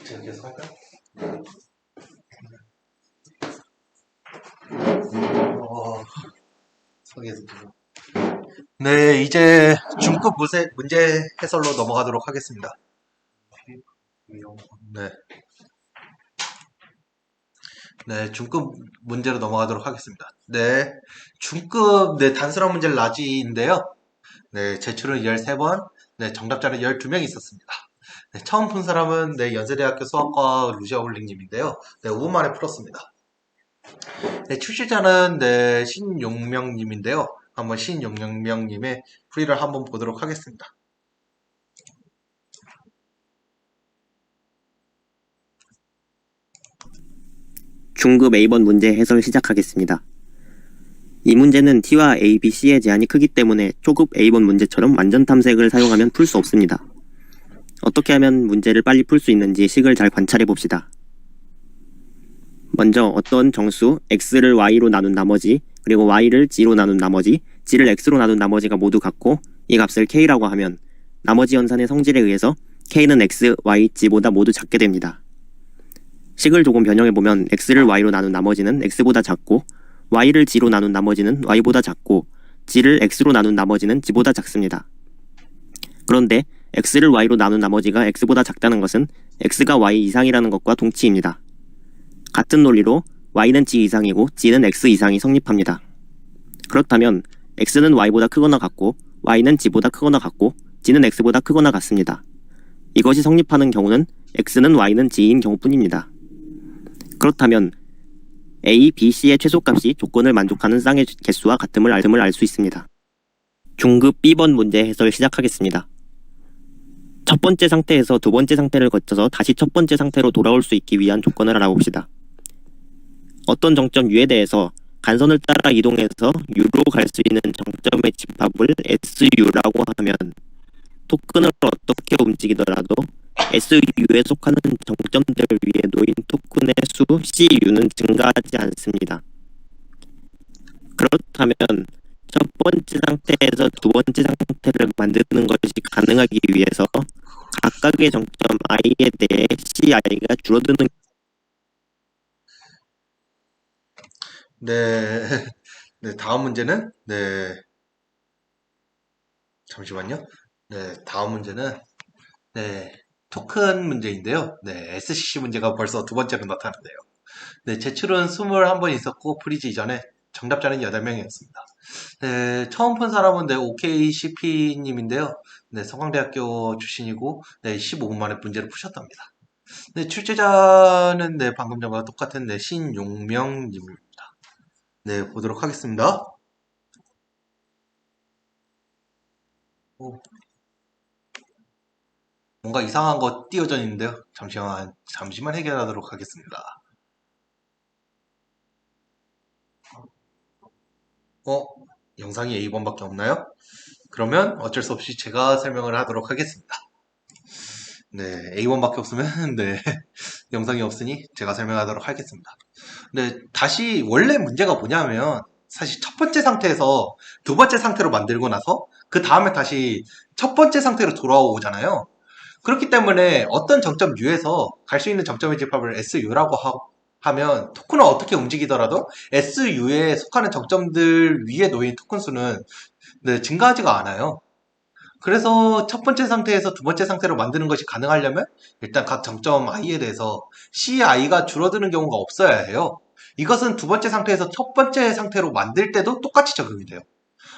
Speaker 1: 제가 계속 할까요? 소개해드리죠. 네, 이제 중급 문제 해설로 넘어가도록 하겠습니다. 네. 네, 중급 문제로 넘어가도록 하겠습니다. 네, 중급, 네, 단순한 문제는 라지인데요. 네, 제출은 13번, 네, 정답자는 12명 있었습니다. 네, 처음 푼 사람은, 네, 연세대학교 수학과 루시아 홀링님인데요. 네, 5분 만에 풀었습니다. 네, 출시자는, 네, 신용명님인데요. 한번 신용명님의 풀이를 한번 보도록 하겠습니다.
Speaker 5: 중급 A번 문제 해설 시작하겠습니다. 이 문제는 T와 A, B, C의 제한이 크기 때문에 초급 A번 문제처럼 완전 탐색을 사용하면 풀 수 없습니다. 어떻게 하면 문제를 빨리 풀 수 있는지 식을 잘 관찰해 봅시다. 먼저 어떤 정수 x를 y로 나눈 나머지, 그리고 y를 g로 나눈 나머지, g를 x로 나눈 나머지가 모두 같고 이 값을 k라고 하면 나머지 연산의 성질에 의해서 k는 x, y, g보다 모두 작게 됩니다. 식을 조금 변형해보면 x를 y로 나눈 나머지는 x보다 작고 y를 g로 나눈 나머지는 y보다 작고 g를 x로 나눈 나머지는 g보다 작습니다. 그런데 x를 y로 나눈 나머지가 x보다 작다는 것은 x가 y 이상이라는 것과 동치입니다. 같은 논리로 y는 g 이상이고 g는 x 이상이 성립합니다. 그렇다면 x는 y보다 크거나 같고 y는 g보다 크거나 같고 g는 x보다 크거나 같습니다. 이것이 성립하는 경우는 x는 y는 g인 경우뿐입니다. 그렇다면 A, B, C의 최소값이 조건을 만족하는 쌍의 개수와 같음을 알 수 있습니다. 중급 B번 문제 해설 시작하겠습니다. 첫 번째 상태에서 두 번째 상태를 거쳐서 다시 첫 번째 상태로 돌아올 수 있기 위한 조건을 알아봅시다. 어떤 정점 U에 대해서 간선을 따라 이동해서 U로 갈 수 있는 정점의 집합을 SU라고 하면 토큰을 어떻게 움직이더라도 SU에 속하는 정점들 위에 놓인 토큰의 수 CU는 증가하지 않습니다. 그렇다면 첫 번째 상태에서 두 번째 상태를 만드는 것이 가능하기 위해서 각각의 정점 i에 대해 CI가 줄어드는
Speaker 1: 네, 네, 다음 문제는, 네, 잠시만요. 네, 다음 문제는, 네, 토큰 문제인데요. 네, SCC 문제가 벌써 두 번째로 나타났네요. 네, 제출은 21번 있었고, 프리즈 이전에 정답자는 8명이었습니다. 네, 처음 푼 사람은, 네, OKCP님인데요. 네, 성광대학교 출신이고, 네, 15분 만에 문제를 푸셨답니다. 네, 출제자는, 네, 방금 전과 똑같은, 네, 신용명님입니다. 네, 보도록 하겠습니다. 뭔가 이상한 거 띄워져 있는데요. 잠시만 해결하도록 하겠습니다. 영상이 A번밖에 없나요? 그러면 어쩔 수 없이 제가 설명을 하도록 하겠습니다. 네, A번밖에 없으면 네, 영상이 없으니 제가 설명하도록 하겠습니다. 네, 다시 원래 문제가 뭐냐면 사실 첫 번째 상태에서 두 번째 상태로 만들고 나서 그 다음에 다시 첫 번째 상태로 돌아오잖아요. 그렇기 때문에 어떤 정점 U에서 갈 수 있는 점점의 집합을 SU라고 하면 토큰을 어떻게 움직이더라도 SU에 속하는 정점들 위에 놓인 토큰 수는 네, 증가하지가 않아요. 그래서 첫 번째 상태에서 두 번째 상태로 만드는 것이 가능하려면 일단 각 정점 i에 대해서 CI가 줄어드는 경우가 없어야 해요. 이것은 두 번째 상태에서 첫 번째 상태로 만들 때도 똑같이 적용이 돼요.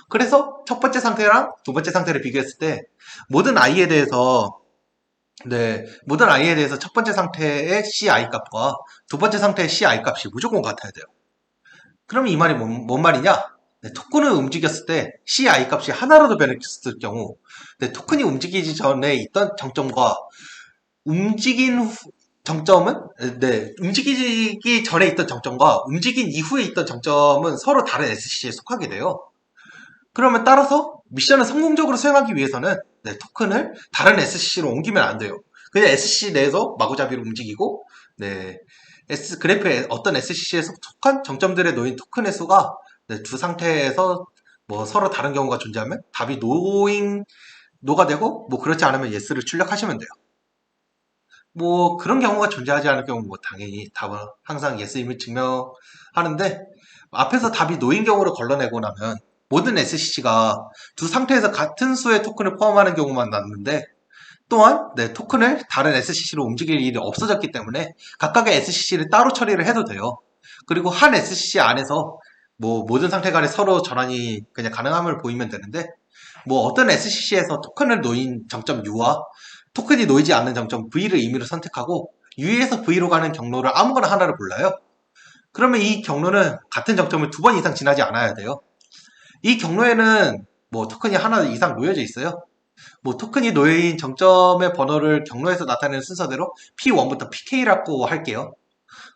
Speaker 1: 그래서 첫 번째 상태랑 두 번째 상태를 비교했을 때 모든 i에 대해서 첫 번째 상태의 CI 값과 두 번째 상태의 CI 값이 무조건 같아야 돼요. 그럼 이 말이 뭔 말이냐? 네, 토큰을 움직였을 때 CI 값이 하나라도 변했을 경우 토큰이 움직이기 전에 있던 정점과 움직이기 전에 있던 정점과 움직인 이후에 있던 정점은 서로 다른 SC에 속하게 돼요. 그러면 따라서 미션을 성공적으로 수행하기 위해서는 토큰을 다른 SC로 옮기면 안 돼요. 그냥 SCC 내에서 마구잡이로 움직이고, 네, 그래프에 어떤 SCC에 속한 정점들에 놓인 토큰의 수가 네, 두 상태에서 뭐 서로 다른 경우가 존재하면 답이 노가 되고, 뭐 그렇지 않으면 yes를 출력하시면 돼요. 뭐 그런 경우가 존재하지 않을 경우 뭐 당연히 답은 항상 yes임을 증명하는데, 앞에서 답이 노인 경우를 걸러내고 나면 모든 SCC가 두 상태에서 같은 수의 토큰을 포함하는 경우만 났는데, 또한 네, 토큰을 다른 SCC로 움직일 일이 없어졌기 때문에 각각의 SCC를 따로 처리를 해도 돼요. 그리고 한 SCC 안에서 뭐 모든 상태 간에 서로 전환이 그냥 가능함을 보이면 되는데, 뭐 어떤 SCC에서 토큰을 놓인 정점 U와 토큰이 놓이지 않는 정점 V를 임의로 선택하고 U에서 V로 가는 경로를 아무거나 하나를 골라요. 그러면 이 경로는 같은 정점을 2번 이상 지나지 않아야 돼요. 이 경로에는 뭐 토큰이 하나 이상 놓여져 있어요. 뭐 토큰이 놓인 정점의 번호를 경로에서 나타내는 순서대로 P1부터 PK라고 할게요.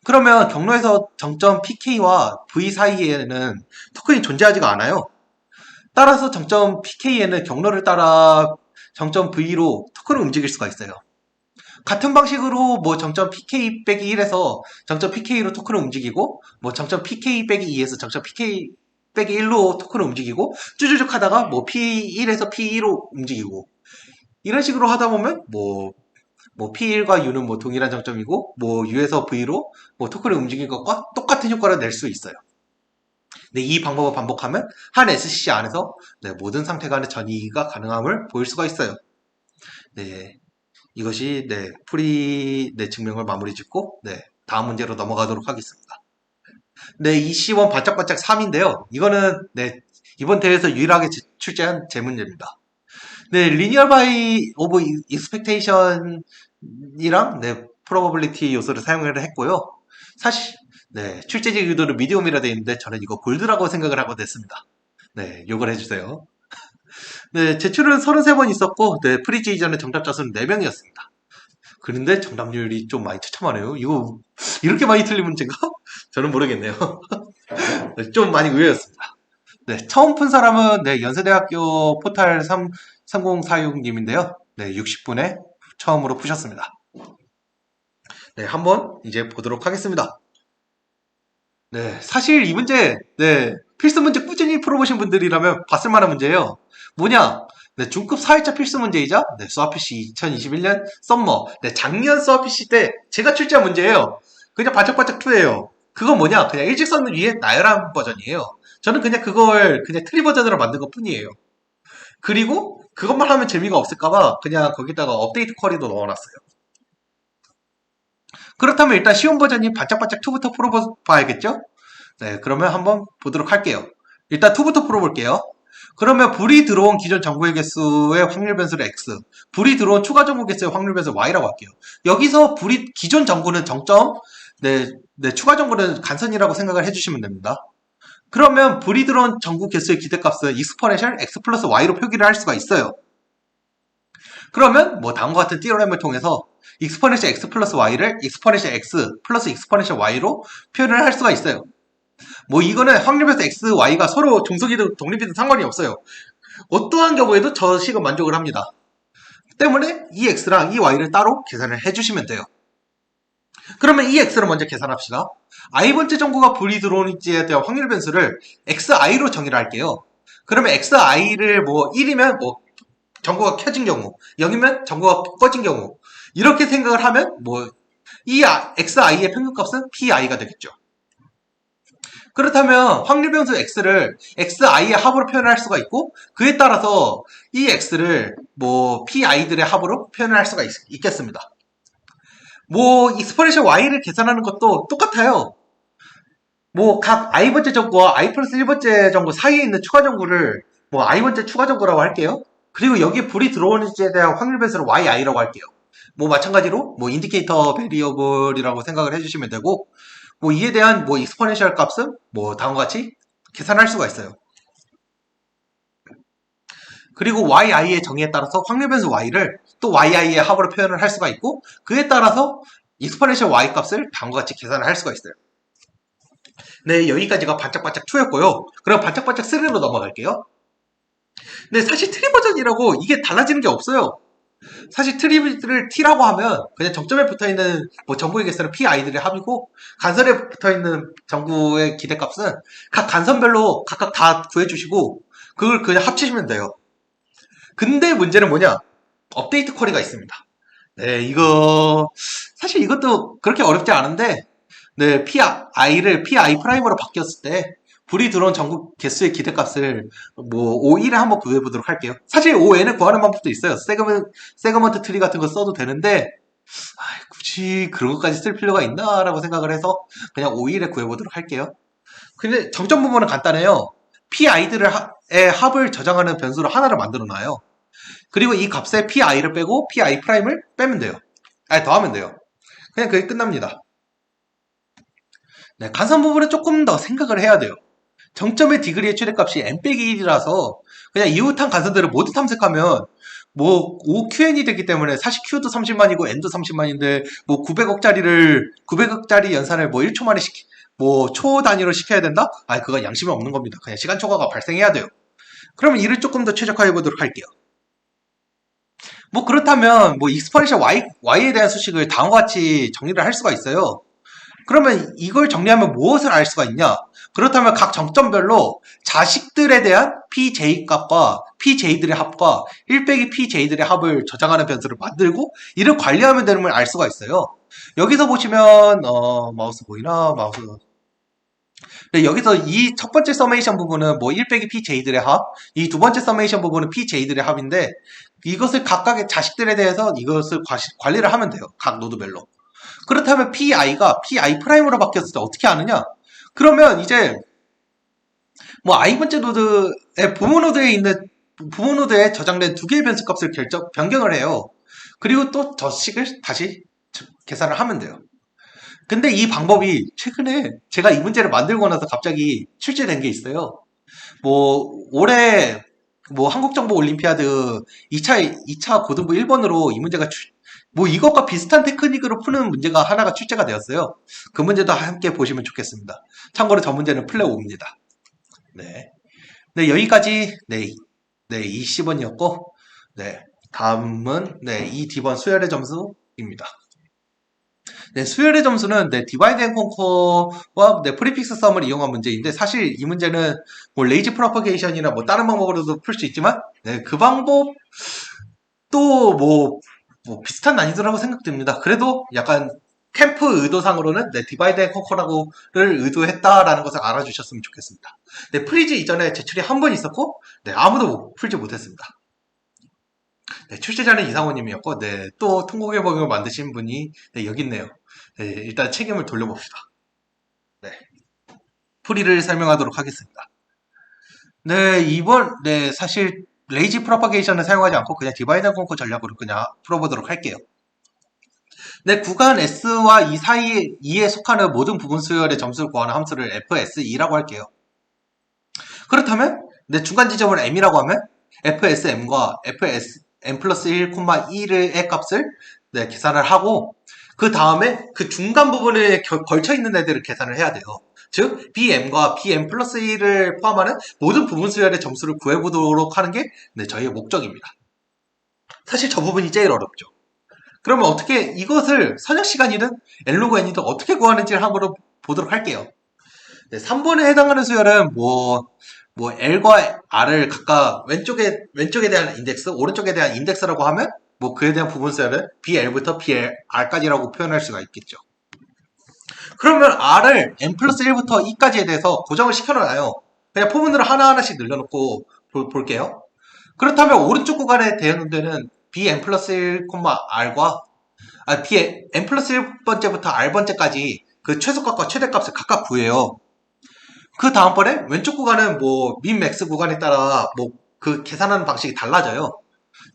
Speaker 1: 그러면 경로에서 정점 PK와 V 사이에는 토큰이 존재하지가 않아요. 따라서 정점 PK에는 경로를 따라 정점 V로 토큰을 움직일 수가 있어요. 같은 방식으로 뭐 정점 PK-1에서 정점 PK로 토큰을 움직이고, 뭐 정점 PK-2에서 정점 PK-1로 토큰을 움직이고, 쭈쭈쭉 하다가 뭐 P1에서 P2로 움직이고, 이런 식으로 하다 보면 뭐 P1과 U는 뭐 동일한 정점이고, 뭐 U에서 V로 뭐 토큰을 움직인 것과 똑같은 효과를 낼 수 있어요. 네, 이 방법을 반복하면 한 SCC 안에서 네, 모든 상태 간의 전이가 가능함을 보일 수가 있어요. 네, 이것이 네, 네, 증명을 마무리 짓고 네, 다음 문제로 넘어가도록 하겠습니다. 네, 이 C1 반짝반짝 3인데요. 이거는 네, 이번 대회에서 유일하게 출제한 제 문제입니다. 네, 리니얼 바이 오브 익스펙테이션이랑 네, 프로버빌리티 요소를 사용을 했고요. 사실 네, 출제지 의도는 미디움이라 되어 있는데 저는 이거 골드라고 생각을 하고 냈습니다. 네, 욕을 해주세요. 네, 제출은 33번 있었고 네, 프리즈 이전에 정답자 수는 4명이었습니다. 그런데 정답률이 좀 많이 처참하네요. 이거 이렇게 많이 틀린 문제인가? 저는 모르겠네요. 네, 좀 많이 의외였습니다. 네, 처음 푼 사람은 네, 연세대학교 포탈 3046님인데요. 네, 60분에 처음으로 푸셨습니다. 네, 한번 이제 보도록 하겠습니다. 네, 사실 이 문제, 네, 필수 문제 꾸준히 풀어보신 분들이라면 봤을 만한 문제예요. 뭐냐? 네, 중급 4회차 필수 문제이자, 네, 수아PC 2021년 썸머, 네, 작년 수아PC 때 제가 출제한 문제예요. 그냥 반짝반짝 2예요. 그건 뭐냐? 그냥 일직선 위에 나열한 버전이에요. 저는 그냥 그걸 그냥 트리 버전으로 만든 것 뿐이에요. 그리고 그것만 하면 재미가 없을까봐 그냥 거기다가 업데이트 쿼리도 넣어놨어요. 그렇다면 일단 쉬운 버전인 반짝반짝 2부터 풀어봐야겠죠? 네, 그러면 한번 보도록 할게요. 일단 2부터 풀어볼게요. 그러면 불이 들어온 기존 정보의 개수의 확률 변수를 x, 불이 들어온 추가 정보 개수의 확률 변수를 y라고 할게요. 여기서 기존 정보는 정점, 네, 추가 정보는 간선이라고 생각을 해주시면 됩니다. 그러면 불이 들어온 정보 개수의 기대값은 exponential x 플러스 y로 표기를 할 수가 있어요. 그러면 뭐 다음과 같은 띠어렘을 통해서 exponential x 플러스 y를 exponential x 플러스 exponential y로 표현을 할 수가 있어요. 뭐 이거는 확률변수 x, y가 서로 종속이든 독립이든 상관이 없어요. 어떠한 경우에도 저 식은 만족을 합니다. 때문에 이 x랑 이 y를 따로 계산을 해주시면 돼요. 그러면 이 x를 먼저 계산합시다. i번째 정보가 불이 들어오는지에 대한 확률 변수를 xi로 정의를 할게요. 그러면 xi를 뭐 1이면 뭐 정보가 켜진 경우, 0이면 정보가 꺼진 경우, 이렇게 생각을 하면 뭐 이 xi의 평균값은 pi가 되겠죠. 그렇다면 확률 변수 x를 xi의 합으로 표현할 수가 있고, 그에 따라서 이 x를 뭐 pi들의 합으로 표현을 할 수가 있겠습니다. 뭐 exponential y를 계산하는 것도 똑같아요. 뭐 각 i번째 정보와 i 플러스 1번째 정보 사이에 있는 추가 정보를 뭐 i번째 추가 정보라고 할게요. 그리고 여기에 불이 들어오는지에 대한 확률 변수를 yi라고 할게요. 뭐 마찬가지로 뭐 인디케이터 베리어블이라고 생각을 해주시면 되고, 뭐 이에 대한 뭐 exponential 값은 뭐 다음과 같이 계산할 수가 있어요. 그리고 yi의 정의에 따라서 확률 변수 y를 또 yi의 합으로 표현을 할 수가 있고, 그에 따라서 exponential y 값을 다음과 같이 계산을 할 수가 있어요. 네, 여기까지가 반짝반짝 2였고요. 그럼 반짝반짝 3로 넘어갈게요. 네, 사실 트리 버전이라고 이게 달라지는 게 없어요. 사실 트리를 T라고 하면 그냥 정점에 붙어있는 뭐 정구의 개수는 PI들의 합이고 간선에 붙어있는 정구의 기대값은 각 간선별로 각각 다 구해주시고 그걸 그냥 합치시면 돼요. 근데 문제는 뭐냐? 업데이트 쿼리가 있습니다. 네, 이거 사실 이것도 그렇게 어렵지 않은데 네, PI 프라임으로 바뀌었을 때 불이 들어온 전국 개수의 기대값을 뭐 5E를 한번 구해보도록 할게요. 사실 5N을 구하는 방법도 있어요. 세그먼트 트리 같은 거 써도 되는데 굳이 그런 것까지 쓸 필요가 있나라고 생각을 해서 그냥 5E를 구해보도록 할게요. 근데 정점 부분은 간단해요. PI들의 합을 저장하는 변수로 하나를 만들어놔요. 그리고 이 값에 PI를 빼고 PI 프라임을 빼면 돼요. 아니 더하면 돼요. 그냥 그게 끝납니다. 네, 간선 부분은 조금 더 생각을 해야 돼요. 정점의 디그리의 최대값이 n-1이라서 그냥 이웃한 간선들을 모두 탐색하면 뭐 5QN이 되기 때문에 사실 Q도 30만이고 N도 30만인데 뭐 900억짜리 연산을 뭐 1초 만에 뭐 초 단위로 시켜야 된다? 아니 그거 양심이 없는 겁니다. 그냥 시간 초과가 발생해야 돼요. 그러면 이를 조금 더 최적화해 보도록 할게요. 뭐 그렇다면 뭐 익스퍼리션 Y에 대한 수식을 다음과 같이 정리를 할 수가 있어요. 그러면 이걸 정리하면 무엇을 알 수가 있냐? 그렇다면 각 정점별로 자식들에 대한 PJ 값과 PJ들의 합과 1-PJ들의 합을 저장하는 변수를 만들고 이를 관리하면 되는 걸 알 수가 있어요. 여기서 보시면 마우스 보이나? 마우스 네, 여기서 이 첫 번째 서메이션 부분은 뭐 1-PJ들의 합, 이 두 번째 서메이션 부분은 PJ들의 합인데 이것을 각각의 자식들에 대해서 이것을 관리를 하면 돼요. 각 노드별로. 그렇다면 PI가 PI 프라임으로 바뀌었을 때 어떻게 하느냐? 그러면 이제 뭐 i번째 노드의 부모 노드에 저장된 두 개의 변수 값을 변경을 해요. 그리고 또 저식을 다시 계산을 하면 돼요. 근데 이 방법이 최근에 제가 이 문제를 만들고 나서 갑자기 출제된 게 있어요. 뭐 올해 뭐 한국정보 올림피아드 2차 고등부 1번으로 이 문제가 뭐 이것과 비슷한 테크닉으로 푸는 문제가 하나가 출제가 되었어요. 그 문제도 함께 보시면 좋겠습니다. 참고로 저 문제는 플레 5입니다. 네. 네, 여기까지 네 20원이었고 네, 다음은 네, 이 D번 수열의 점수입니다. 네, 수열의 점수는 네, 디바이드 앤 콘커와 네, 프리픽스 썸을 이용한 문제인데 사실 이 문제는 뭐 레이지 프로퍼게이션이나 뭐 다른 방법으로도 풀 수 있지만 네, 그 방법도 뭐 비슷한 난이도라고 생각됩니다. 그래도 약간 캠프 의도상으로는 네, 디바이드 앤 컨커라고를 의도했다라는 것을 알아주셨으면 좋겠습니다. 네, 프리즈 이전에 제출이 한 번 있었고 네, 아무도 풀지 못했습니다. 네, 출제자는 이상호님이었고 네, 또 통곡해보기를 만드신 분이 네, 여기 있네요. 네, 일단 책임을 돌려봅시다. 네, 풀이를 설명하도록 하겠습니다. 네, 네, 사실 레이지 프로파게이션을 사용하지 않고 그냥 디바이드 앤 컨커 전략으로 그냥 풀어보도록 할게요. 네, 구간 S와 이 사이에 속하는 모든 부분 수열의 점수를 구하는 함수를 FSE라고 할게요. 그렇다면 네, 중간 지점을 M이라고 하면 FSM과 FSM 플러스 1, 2의 값을 네, 계산을 하고 그 다음에 그 중간 부분에 걸쳐있는 애들을 계산을 해야 돼요. 즉 BM과 BM 플러스 1을 포함하는 모든 부분 수열의 점수를 구해보도록 하는 게 네, 저희의 목적입니다. 사실 저 부분이 제일 어렵죠. 그러면 어떻게 이것을 선역 시간이든 N로그 N이든 어떻게 구하는지를 한번 보도록 할게요. 네, 3번에 해당하는 수열은 뭐 L과 R을 각각 왼쪽에 대한 인덱스, 오른쪽에 대한 인덱스라고 하면 뭐 그에 대한 부분 수열은 BL부터 BR까지라고 표현할 수가 있겠죠. 그러면 R을 N 플러스 1부터 2까지에 대해서 고정을 시켜놔요. 그냥 포문으로 하나하나씩 늘려놓고 볼게요. 그렇다면 오른쪽 구간에 대응되는 Bn 플러스 1, R과 N 플러스 1번째부터 R번째까지 그 최소값과 최대값을 각각 구해요. 그 다음번에 왼쪽 구간은 뭐 민 맥스 구간에 따라 뭐 그 계산하는 방식이 달라져요.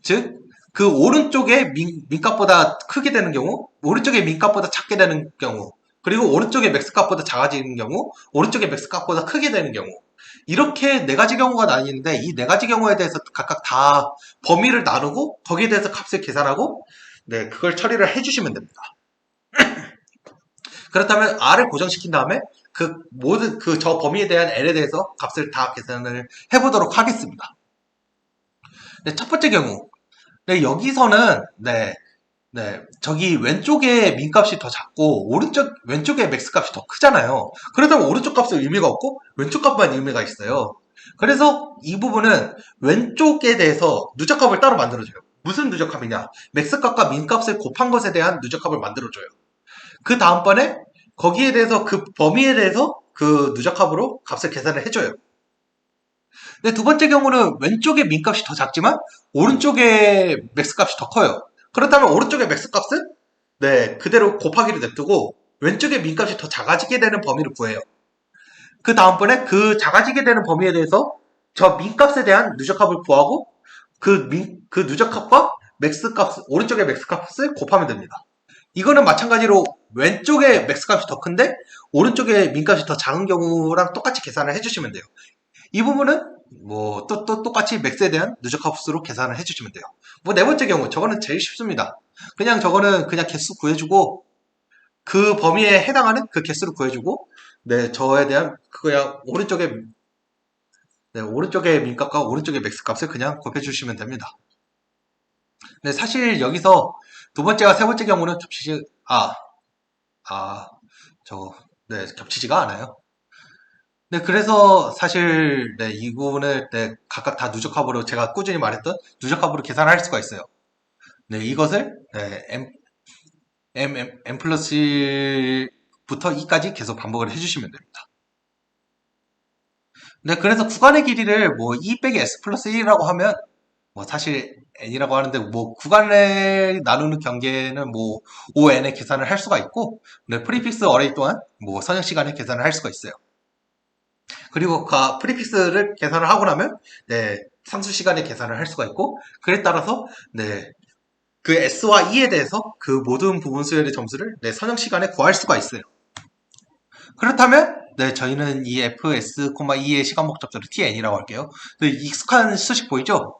Speaker 1: 즉 그 오른쪽에 민값보다 크게 되는 경우, 오른쪽에 민값보다 작게 되는 경우, 그리고 오른쪽에 맥스값보다 작아지는 경우, 오른쪽에 맥스값보다 크게 되는 경우, 이렇게 네 가지 경우가 나뉘는데 이 네 가지 경우에 대해서 각각 다 범위를 나누고 거기에 대해서 값을 계산하고 네, 그걸 해주시면 됩니다. 그렇다면 R을 고정시킨 다음에 모든 저 범위에 대한 L에 대해서 값을 다 계산을 해보도록 하겠습니다. 네, 첫 번째 경우 네, 여기서는 저기 왼쪽에 민값이 더 작고 왼쪽에 맥스 값이 더 크잖아요. 그러다면 오른쪽 값은 의미가 없고 왼쪽 값만 의미가 있어요. 그래서 이 부분은 왼쪽에 대해서 누적값을 따로 만들어줘요. 무슨 누적값이냐? 맥스 값과 민 값을 곱한 것에 대한 누적값을 만들어줘요. 그 다음번에 거기에 대해서 그 범위에 대해서 그 누적값으로 값을 계산을 해줘요. 근데 두 번째 경우는 왼쪽에 민 값이 더 작지만 오른쪽에 맥스 값이 더 커요. 그렇다면 오른쪽의 맥스 값은 그대로 곱하기로 냅두고 왼쪽에 민 값이 더 작아지게 되는 범위를 구해요. 그 다음번에 그 작아지게 되는 범위에 대해서 저 민 값에 대한 누적값을 구하고 그 누적값과 맥스 값, 오른쪽의 맥스 값을 곱하면 됩니다. 이거는 마찬가지로 왼쪽에 맥스 값이 더 큰데 오른쪽에 민 값이 더 작은 경우랑 똑같이 계산을 해주시면 돼요. 이 부분은 또 똑같이 맥스에 대한 누적값으로 계산을 해주시면 돼요. 네 번째 경우 저거는 제일 쉽습니다. 저거는 그냥 개수 구해주고 그 범위에 해당하는 그 개수를 구해주고 저에 대한 오른쪽에 민값과 오른쪽에 맥스 값을 그냥 곱해주시면 됩니다. 사실 여기서 두 번째와 세 번째 경우는 겹치지가 않아요. 그래서 사실 이 부분을 각각 다 누적합으로 제가 꾸준히 말했던 누적합으로 계산할 수가 있어요. 이것을 m 플러스 1부터 2까지 계속 반복을 해주시면 됩니다. 그래서 구간의 길이를 2 빼기 s 플러스 1이라고 하면 사실 n이라고 하는데 구간을 나누는 경계는 5n의 계산을 할 수가 있고 프리픽스 어레이 또한 선형 시간의 계산을 할 수가 있어요. 그리고 그 프리픽스를 계산을 하고 나면 상수 시간의 계산을 할 수가 있고 그에 따라서 그 s와 e에 대해서 그 모든 부분 수열의 점수를 선형 시간에 구할 수가 있어요. 그렇다면 저희는 이 fs,e의 시간 목적도를 tn이라고 할게요. 익숙한 수식 보이죠?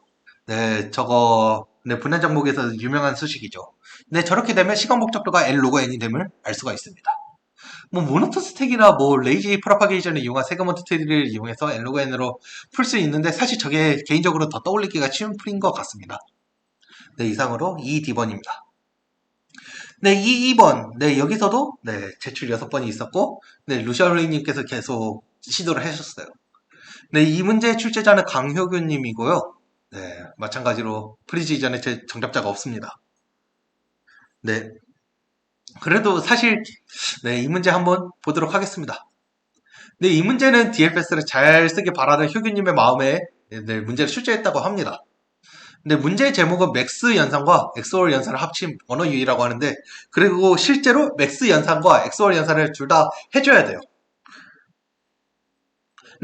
Speaker 1: 저거 분할 정목에서 유명한 수식이죠. 저렇게 되면 시간 목적도가 l 로그 n이 됨을 알 수가 있습니다. 모노토 스택이나 레이지 프로파게이션을 이용한 세그먼트 트리를 이용해서 n 로그 n으로 풀 수 있는데 사실 저게 개인적으로 더 떠올리기가 쉬운 풀인 것 같습니다. 이상으로 2D번입니다. 이 2번, 여기서도 제출 6번이 있었고 루시아루이님께서 계속 시도를 하셨어요. 이 문제의 출제자는 강효균님이고요. 마찬가지로 프리즈 이전에 정답자가 없습니다. 그래도 사실 이 문제 한번 보도록 하겠습니다. 이 문제는 DFS를 잘 쓰길 바라는 효균님의 마음에 문제를 출제했다고 합니다. 문제의 제목은 맥스 연산과 엑소월 연산을 합친 언어 유희라고 하는데 그리고 실제로 맥스 연산과 엑소월 연산을 둘 다 해줘야 돼요.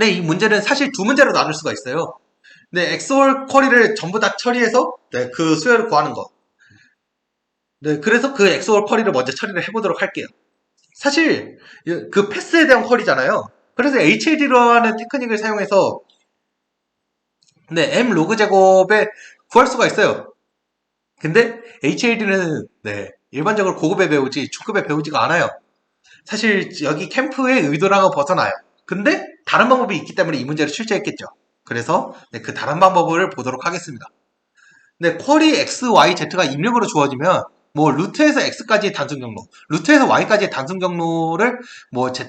Speaker 1: 이 문제는 사실 두 문제로 나눌 수가 있어요. 엑소월 쿼리를 전부 다 처리해서 그 수열을 구하는 거. 그래서 그 엑소월 쿼리를 먼저 처리를 해보도록 할게요. 사실 그 패스에 대한 쿼리잖아요. 그래서 HLD라는 테크닉을 사용해서 m 로그 제곱에 구할 수가 있어요. 근데 HLD는 일반적으로 고급에 배우지 중급에 배우지가 않아요. 사실 여기 캠프의 의도랑은 벗어나요. 근데 다른 방법이 있기 때문에 이 문제를 출제했겠죠. 그래서 그 다른 방법을 보도록 하겠습니다. 쿼리 x, y, z가 입력으로 주어지면 루트에서 x까지의 단순 경로, 루트에서 y까지의 단순 경로를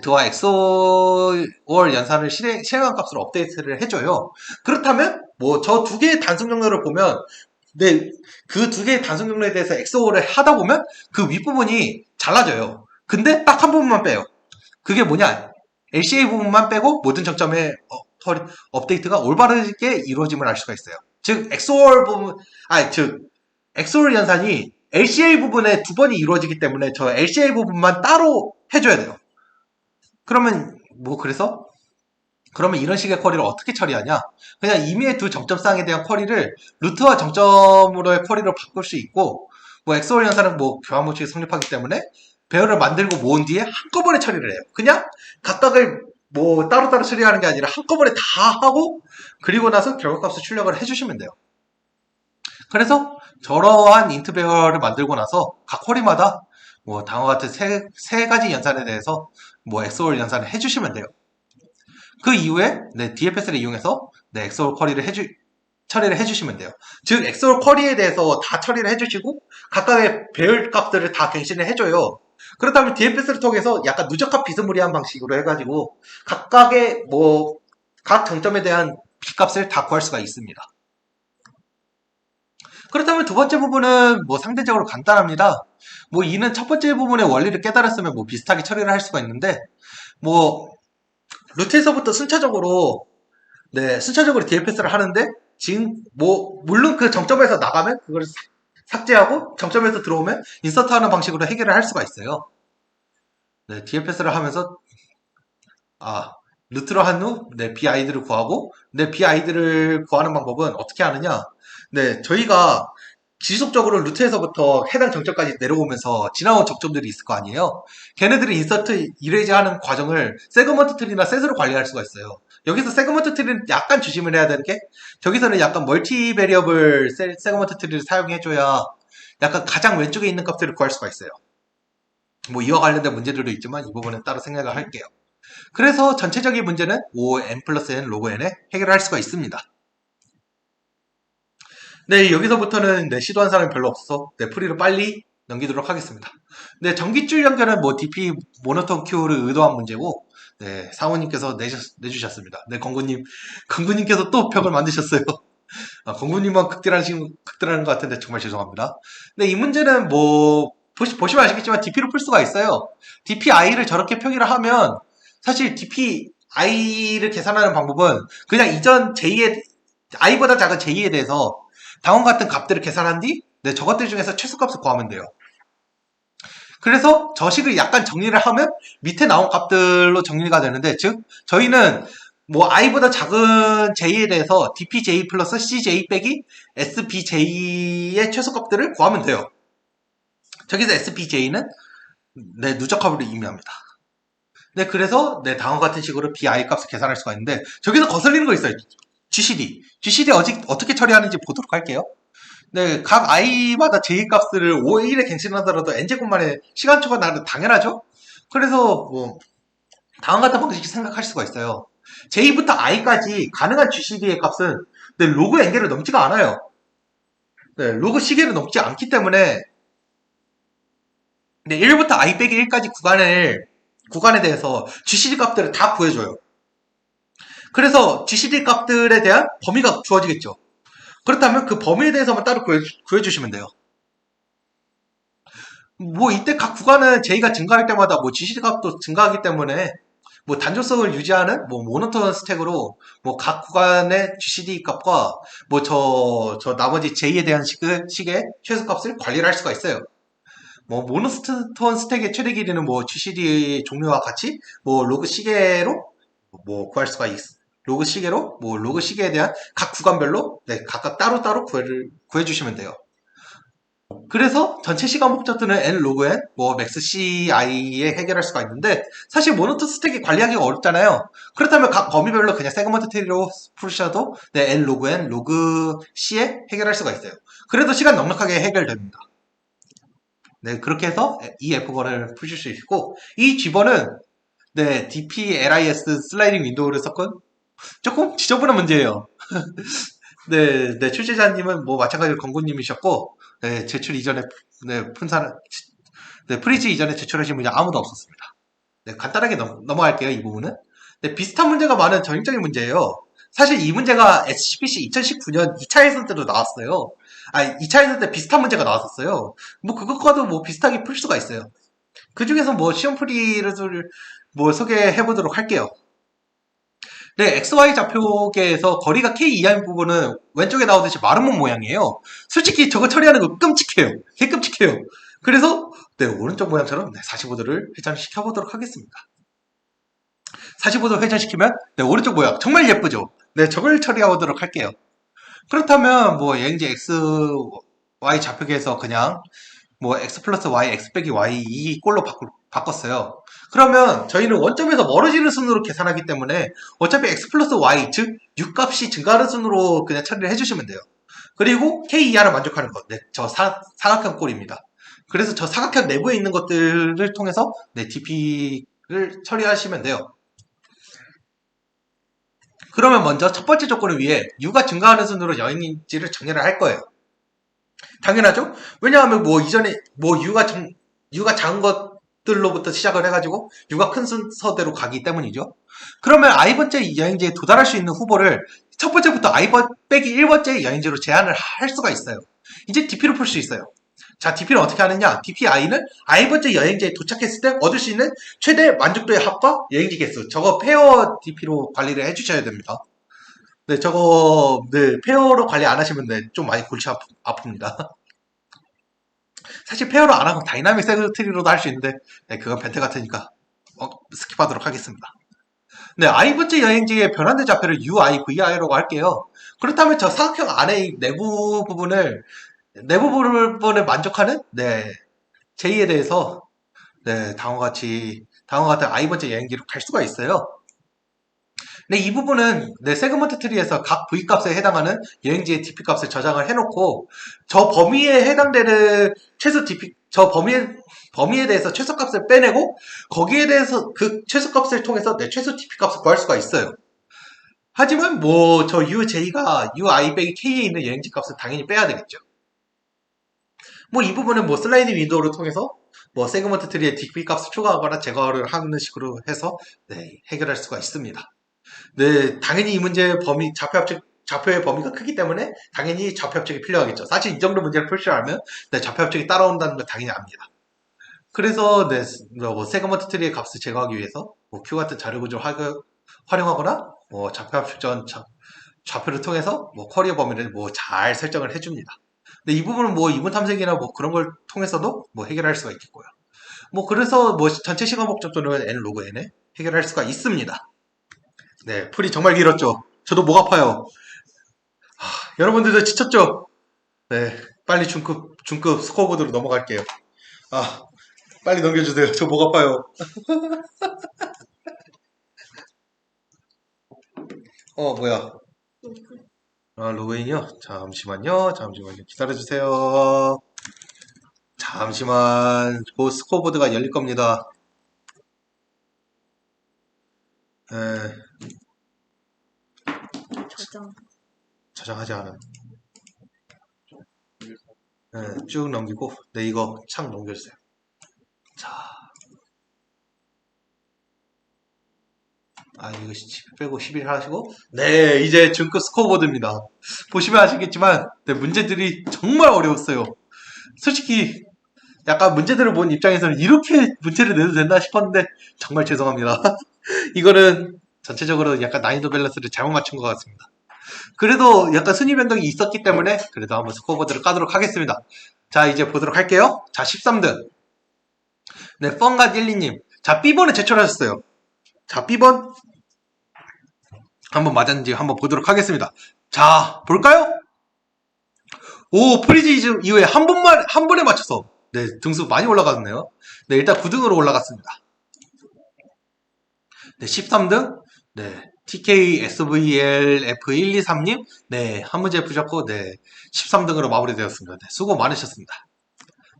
Speaker 1: z와 xor 연산을 실행한 값으로 업데이트를 해줘요. 그렇다면 저 두 개의 단순 경로를 보면 그 두 개의 단순 경로에 대해서 xor을 하다 보면 그 윗부분이 잘라져요. 근데 딱 한 부분만 빼요. 그게 뭐냐? LCA 부분만 빼고 모든 정점의 업데이트가 올바르게 이루어짐을 알 수가 있어요. 즉 XOR 부분, XOR 연산이 LCA 부분에 두 번이 이루어지기 때문에 저 LCA 부분만 따로 해줘야 돼요. 그러면 그러면 이런 식의 쿼리를 어떻게 처리하냐? 그냥 임의의 두 정점쌍에 대한 쿼리를 루트와 정점으로의 쿼리로 바꿀 수 있고 XOR 연산은 교환 법칙이 성립하기 때문에 배열을 만들고 모은 뒤에 한꺼번에 처리를 해요. 그냥 각각을 따로따로 처리하는 게 아니라 한꺼번에 다 하고 그리고 나서 결과값을 출력을 해주시면 돼요. 그래서 저러한 인트 배열을 만들고 나서 각 쿼리마다 다음과 같은 세 가지 연산에 대해서 XOR 연산을 해주시면 돼요. 그 이후에 DFS를 이용해서 XOR 쿼리를 처리를 해주시면 돼요. 즉 엑셀 쿼리에 대해서 다 처리를 해주시고 각각의 배열 값들을 다 갱신을 해줘요. 그렇다면 DFS를 통해서 약간 누적합 비스무리한 방식으로 해가지고 각각의 각 정점에 대한 B값을 다 구할 수가 있습니다. 그렇다면 두 번째 부분은 상대적으로 간단합니다. 이는 첫 번째 부분의 원리를 깨달았으면 비슷하게 처리를 할 수가 있는데 루트에서부터 순차적으로 DFS를 하는데 지금 물론 그 정점에서 나가면 그걸 삭제하고 정점에서 들어오면 인서트하는 방식으로 해결을 할 수가 있어요. 네, DFS를 하면서 루트로 한 후 BID를 구하고 BID를 구하는 방법은 어떻게 하느냐? 저희가 지속적으로 루트에서부터 해당 정점까지 내려오면서 지나온 정점들이 있을 거 아니에요. 걔네들이 인서트 이레이즈 하는 과정을 세그먼트 트리나 셋으로 관리할 수가 있어요. 여기서 세그먼트 트리는 약간 조심을 해야 되는 게 저기서는 약간 멀티 베리어블 세그먼트 트리를 사용해줘야 약간 가장 왼쪽에 있는 값들을 구할 수가 있어요. 이와 관련된 문제들도 있지만 이 부분은 따로 생각을 할게요. 그래서 전체적인 문제는 O(n 플러스 n 로그 n에 해결할 수가 있습니다. 여기서부터는 시도한 사람이 별로 없어서 풀이를 빨리 넘기도록 하겠습니다. 전기줄 연결은 DP 모노톤 Q를 의도한 문제고 상호님께서 내주셨습니다. 건구님께서 또 벽을 만드셨어요. 건구님만 극딜하는 것 같은데 정말 죄송합니다. 이 문제는 보시면 아시겠지만 DP로 풀 수가 있어요. DPI를 저렇게 표기를 하면 사실 DPI를 계산하는 방법은 그냥 이전 J의 I보다 작은 J에 대해서 다음과 같은 값들을 계산한 뒤 저것들 중에서 최소값을 구하면 돼요. 그래서 저식을 약간 정리를 하면 밑에 나온 값들로 정리가 되는데 즉 저희는 i보다 작은 j에 대해서 dpj 플러스 cj 빼기 sbj의 최소값들을 구하면 돼요. 저기서 sbj는 누적합을 의미합니다. 그래서 다음과 같은 식으로 bi 값을 계산할 수가 있는데 저기서 거슬리는 거 있어요. GCD 어떻게 처리하는지 보도록 할게요. 각 i마다 j 값을 5일에 갱신하더라도 n제곱만의 시간초가 나는 당연하죠? 그래서 다음 같은 방식 생각할 수가 있어요. j부터 i까지 가능한 GCD의 값은 로그 n개를 넘지가 않아요. 로그 시계를 넘지 않기 때문에 1부터 i 빼기 1까지 구간에 대해서 GCD 값들을 다 구해줘요. 그래서 GCD 값들에 대한 범위가 주어지겠죠. 그렇다면 그 범위에 대해서만 따로 구해주시면 돼요. 이때 각 구간은 J가 증가할 때마다 GCD 값도 증가하기 때문에 단조성을 유지하는 모노톤 스택으로 각 구간의 GCD 값과 저 나머지 J에 대한 식의 최소값을 관리를 할 수가 있어요. 모노톤 스택의 최대 길이는 GCD 종류와 같이 로그 시계로 구할 수가 있어요. 로그 시계에 대한 각 구간별로 각각 따로따로 구해주시면 돼요. 그래서 전체 시간 목적들은 n 로그 n, 맥스 ci에 해결할 수가 있는데 사실 모노톤 스택이 관리하기가 어렵잖아요. 그렇다면 각 범위별로 그냥 세그먼트 트리로 풀으셔도 n 로그 n, 로그 c에 해결할 수가 있어요. 그래도 시간 넉넉하게 해결됩니다. 그렇게 해서 이 F 번을 푸실 수 있고 이 G번은 DPLIS 슬라이딩 윈도우를 썼건 조금 지저분한 문제예요. 출제자님은 마찬가지로 건구님이셨고, 제출 이전에, 프리즈 이전에 제출하신 분이 아무도 없었습니다. 간단하게 넘어갈게요, 이 부분은. 비슷한 문제가 많은 전형적인 문제예요. 사실 이 문제가 SCPC 2019년 2차 예선 때도 나왔어요. 2차 예선 때 비슷한 문제가 나왔었어요. 그것과도 비슷하게 풀 수가 있어요. 그 중에서 시험풀이를 소개해보도록 할게요. XY 좌표계에서 거리가 K 이하인 부분은 왼쪽에 나오듯이 마름몬 모양이에요. 솔직히 저거 처리하는 거 끔찍해요. 개 끔찍해요. 그래서 오른쪽 모양처럼 45도를 회전시켜보도록 하겠습니다. 45도 회전시키면 오른쪽 모양 정말 예쁘죠? 저걸 처리해보도록 할게요. 그렇다면 이제 XY 좌표계에서 그냥 X 플러스 Y, X 빼기 Y 이 꼴로 바꿨어요. 그러면 저희는 원점에서 멀어지는 순으로 계산하기 때문에 어차피 X 플러스 Y, 즉 U값이 증가하는 순으로 그냥 처리를 해주시면 돼요. 그리고 K 이하를 만족하는 것, 저 사각형 꼴입니다. 그래서 저 사각형 내부에 있는 것들을 통해서 DP를 처리하시면 돼요. 그러면 먼저 첫 번째 조건을 위해 U가 증가하는 순으로 여행지를 정렬을 할 거예요. 당연하죠? 왜냐하면 뭐 이전에 뭐 U가 작은 것들로부터 시작을 해가지고 U가 큰 순서대로 가기 때문이죠. 그러면 i번째 여행지에 도달할 수 있는 후보를 첫 번째부터 i 빼기 1번째 여행지로 제한을 할 수가 있어요. 이제 DP로 풀 수 있어요. 자, DP를 어떻게 하느냐? DPI는 i번째 여행지에 도착했을 때 얻을 수 있는 최대 만족도의 합과 여행지 개수. 저거 페어 DP로 관리를 해주셔야 됩니다. 네, 저거, 네, 페어로 관리 안 하시면 네, 좀 많이 골치 아픕니다. 사실 페어로 안 하고 다이나믹 세그트리로도 할 수 있는데, 네, 그건 벤트 같으니까, 스킵하도록 하겠습니다. 네, i번째 여행지의 변환된 좌표를 UIVI라고 할게요. 그렇다면 저 사각형 안에 내부 부분을 만족하는, 네, J에 대해서, 네, 다음과 같은 i번째 여행지로 갈 수가 있어요. 네, 이 부분은 네, 세그먼트 트리에서 각 V 값에 해당하는 여행지의 DP 값을 저장을 해놓고 저 범위에 해당되는 최소 DP, 저 범위에 대해서 최소값을 빼내고 거기에 대해서 그 최소값을 통해서 내 최소 DP 값을 구할 수가 있어요. 하지만 뭐 저 UJ가 UI 빼기 K에 있는 여행지 값을 당연히 빼야 되겠죠. 뭐 이 부분은 뭐 슬라이딩 윈도우를 통해서 뭐 세그먼트 트리의 DP 값을 추가하거나 제거를 하는 식으로 해서 네, 해결할 수가 있습니다. 네, 당연히 이 문제의 좌표의 범위가 크기 때문에 당연히 좌표 합적이 필요하겠죠. 사실 이 정도 문제를 풀 줄 알면 네, 좌표 합적이 따라온다는 걸 당연히 압니다. 그래서 네, 뭐 세그먼트 트리의 값을 제거하기 위해서 뭐 Q 같은 자료 구조를 활용하거나 뭐 좌표 합적 전 좌표를 통해서 뭐 쿼리어 범위를 뭐 잘 설정을 해줍니다. 근데 이 부분은 뭐 이분 탐색이나 뭐 그런 걸 통해서도 뭐 해결할 수가 있겠고요. 뭐 그래서 뭐 전체 시간 목적도는 n 로그 n에 해결할 수가 있습니다. 네, 풀이 정말 길었죠. 저도 목 아파요. 여러분들도 지쳤죠? 네, 빨리 중급 스코어보드로 넘어갈게요. 빨리 넘겨주세요. 저 목 아파요. 뭐야. 로그인이요? 잠시만요. 기다려주세요. 잠시만. 스코어보드가 열릴 겁니다. 네. 저장하지 않은. 네, 쭉 넘기고, 네, 이거 창 넘겨주세요. 자. 이거 10 빼고 11 하시고, 네, 이제 중급 스코어보드입니다. 보시면 아시겠지만, 네, 문제들이 정말 어려웠어요. 솔직히, 약간 문제들을 본 입장에서는 이렇게 문제를 내도 된다 싶었는데, 정말 죄송합니다. 이거는 전체적으로 약간 난이도 밸런스를 잘못 맞춘 것 같습니다. 그래도 약간 순위 변동이 있었기 때문에 그래도 한번 스코어보드를 까도록 하겠습니다. 자, 이제 보도록 할게요. 자, 13등. 네, 펑가 딜리님. 자, B번에 제출하셨어요. 자, B번. 한번 맞았는지 한번 보도록 하겠습니다. 자, 볼까요? 오, 프리즈 이후에 한 번에 맞춰서. 네, 등수 많이 올라갔네요. 네, 일단 9등으로 올라갔습니다. 네, 13등. 네, TKSVLF123님. 네, 한 문제 푸셨고, 네, 13등으로 마무리되었습니다. 네, 수고 많으셨습니다.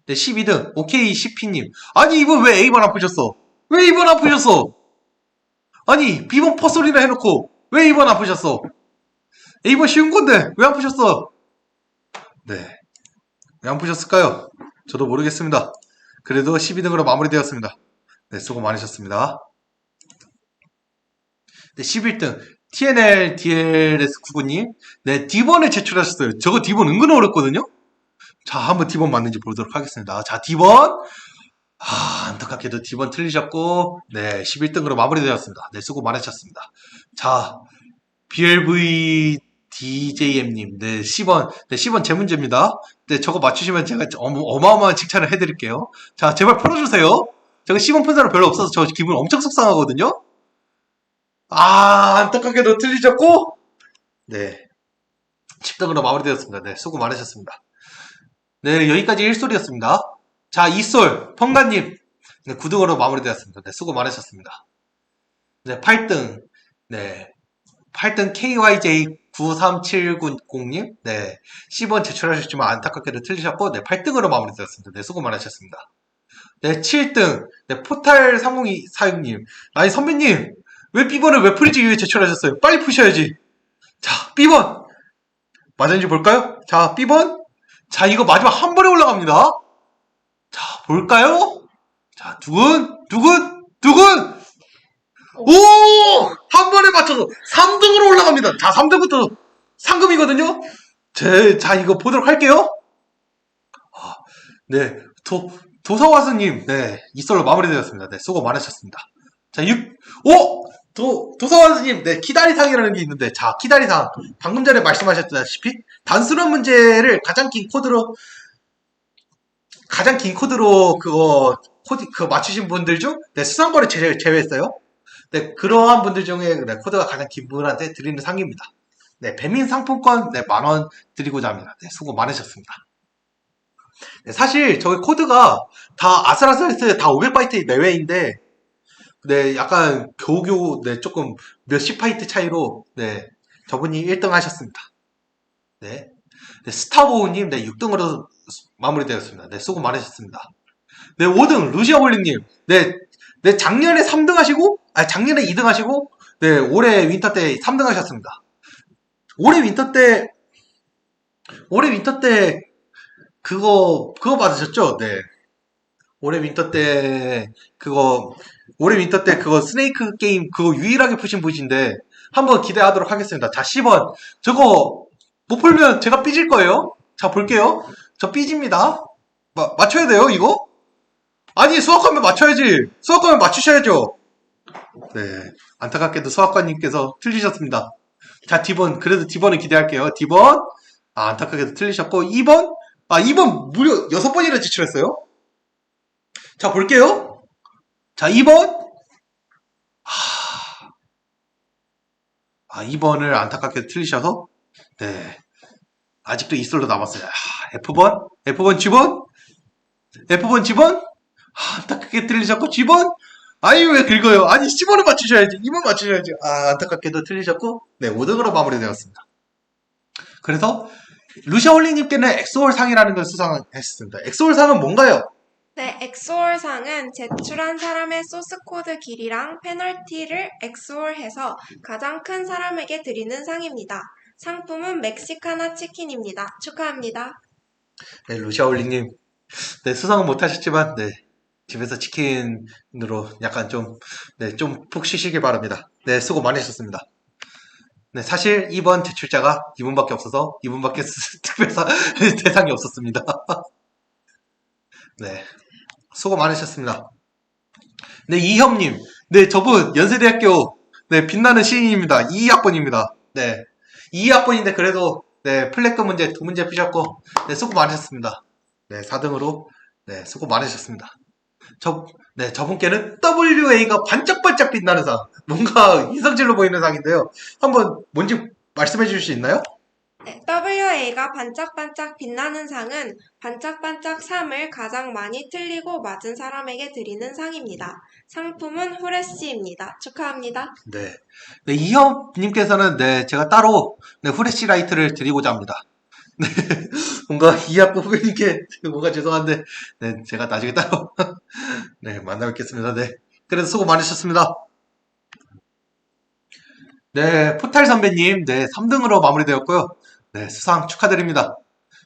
Speaker 1: 네, 12등. OKCP님. 아니, 이번 왜 A번 안 푸셨어? 왜 A번 안 푸셨어? 아니, B번 퍼소리나 해놓고, 왜 A번 안 푸셨어? A번 쉬운 건데, 왜 안 푸셨어? 네, 왜 안 푸셨을까요? 저도 모르겠습니다. 그래도 12등으로 마무리되었습니다. 네, 수고 많으셨습니다. 네, 11등. TNL DLS99님. 네, D번에 제출하셨어요. 저거 D번 은근 어렵거든요? 자, 한번 D번 맞는지 보도록 하겠습니다. 자, D번. 안타깝게도 D번 틀리셨고, 네, 11등으로 마무리되었습니다. 네, 수고 많으셨습니다. 자, BLVDJM님. 네, 10번. 네, 10번 제 문제입니다. 네, 저거 맞추시면 제가 어마어마한 칭찬을 해드릴게요. 자, 제발 풀어주세요. 제가 10번 푼 사람 별로 없어서 저 기분 엄청 속상하거든요? 안타깝게도 틀리셨고, 네, 10등으로 마무리되었습니다. 네, 수고 많으셨습니다. 네, 여기까지 1솔이었습니다. 자, 2솔, 펑가님. 네, 9등으로 마무리되었습니다. 네, 수고 많으셨습니다. 네, 8등. 네, 8등 KYJ93790님. 네, 10번 제출하셨지만 안타깝게도 틀리셨고, 네, 8등으로 마무리되었습니다. 네, 수고 많으셨습니다. 네, 7등. 네, 포탈3024님. 아니, 선배님. 왜 B번을 왜 풀이지 위에 제출하셨어요? 빨리 푸셔야지. 자, B번. 맞았는지 볼까요? 자, B번. 자, 이거 마지막 한 번에 올라갑니다. 자, 볼까요? 자, 두근. 오! 한 번에 맞춰서 3등으로 올라갑니다. 자, 3등부터 상금이거든요? 자, 이거 보도록 할게요. 아, 네, 도서와스님, 네, 이썰로 마무리되었습니다. 네, 수고 많으셨습니다. 자, 도서와스님, 네, 키다리상이라는 게 있는데, 자, 키다리상. 방금 전에 말씀하셨다시피, 단순한 문제를 가장 긴 코드로, 그거 맞추신 분들 중, 네, 수상거래 제외했어요. 네, 그러한 분들 중에, 네, 코드가 가장 긴 분한테 드리는 상입니다. 네, 배민 상품권, 네, 10,000원 드리고자 합니다. 네, 수고 많으셨습니다. 네, 사실, 저기 코드가 다 아슬아슬해서 다 500바이트 내외인데, 네, 약간 네, 조금 몇십 바이트 차이로, 네, 저분이 1등 하셨습니다. 네. 네, 스타보우님, 네, 6등으로 마무리되었습니다. 네, 수고 많으셨습니다. 네, 5등, 루시아홀링님, 네, 작년에 3등 하시고, 작년에 2등 하시고, 네, 올해 윈터 때 3등 하셨습니다. 올해 윈터 때, 그거 받으셨죠? 네. 올해 윈터 때 그거 스네이크 게임 그거 유일하게 푸신 분이신데 한번 기대하도록 하겠습니다. 자, 10원. 저거 못 풀면 제가 삐질 거예요. 자, 볼게요. 저 삐집니다. 맞춰야 돼요, 이거? 아니, 수학하면 맞춰야지. 수학하면 맞추셔야죠. 네. 안타깝게도 수학과님께서 틀리셨습니다. 자, D번. 그래도 D번을 기대할게요. D번. 안타깝게도 틀리셨고, 2번. 2번 무려 6번이나 지출했어요. 자, 볼게요. 자, 2번. 2번을 안타깝게 틀리셔서, 네. 아직도 이솔로 남았어요. F번, G번? 안타깝게 틀리셨고, G번? 아유, 왜 긁어요? 아니, 10번을 맞추셔야지. 2번 맞추셔야지. 안타깝게도 틀리셨고, 네, 5등으로 마무리되었습니다. 그래서, 루시아홀링님께는 엑소홀상이라는 걸 수상했습니다. 엑소홀상은 뭔가요?
Speaker 4: 네, 엑소홀상은 제출한 사람의 소스코드 길이랑 페널티를 엑소홀해서 가장 큰 사람에게 드리는 상입니다. 상품은 멕시카나 치킨입니다. 축하합니다.
Speaker 1: 네, 루시아홀링님. 네, 수상은 못하셨지만, 네, 집에서 치킨으로 약간 좀 푹 쉬시길 바랍니다. 네, 수고 많으셨습니다. 네, 사실 이번 제출자가 2분밖에 없어서 2분밖에 특별사 대상이 없었습니다. 네, 수고 많으셨습니다. 네, 이협님. 네, 저분 연세대학교 네, 빛나는 시인입니다. 2학번입니다. 네, 2학번인데 그래도 네, 플래그 문제 2문제 푸셨고 네, 수고 많으셨습니다. 네, 4등으로 네, 수고 많으셨습니다. 저분께는 WA가 반짝반짝 빛나는 상. 뭔가 이성질로 보이는 상인데요. 한번 뭔지 말씀해 주실 수 있나요?
Speaker 4: 네, WA가 반짝반짝 빛나는 상은 반짝반짝 3을 가장 많이 틀리고 맞은 사람에게 드리는 상입니다. 상품은 후레쉬입니다. 축하합니다.
Speaker 1: 네. 네, 이협님께서는 네, 제가 따로 네, 후레쉬 라이트를 드리고자 합니다. 네, 뭔가 이학부 후배님께 뭔가 죄송한데, 네, 제가 나중에 따로 네, 만나 뵙겠습니다. 네, 그래도 수고 많으셨습니다. 네, 포탈 선배님, 네, 3등으로 마무리되었고요. 네, 수상 축하드립니다.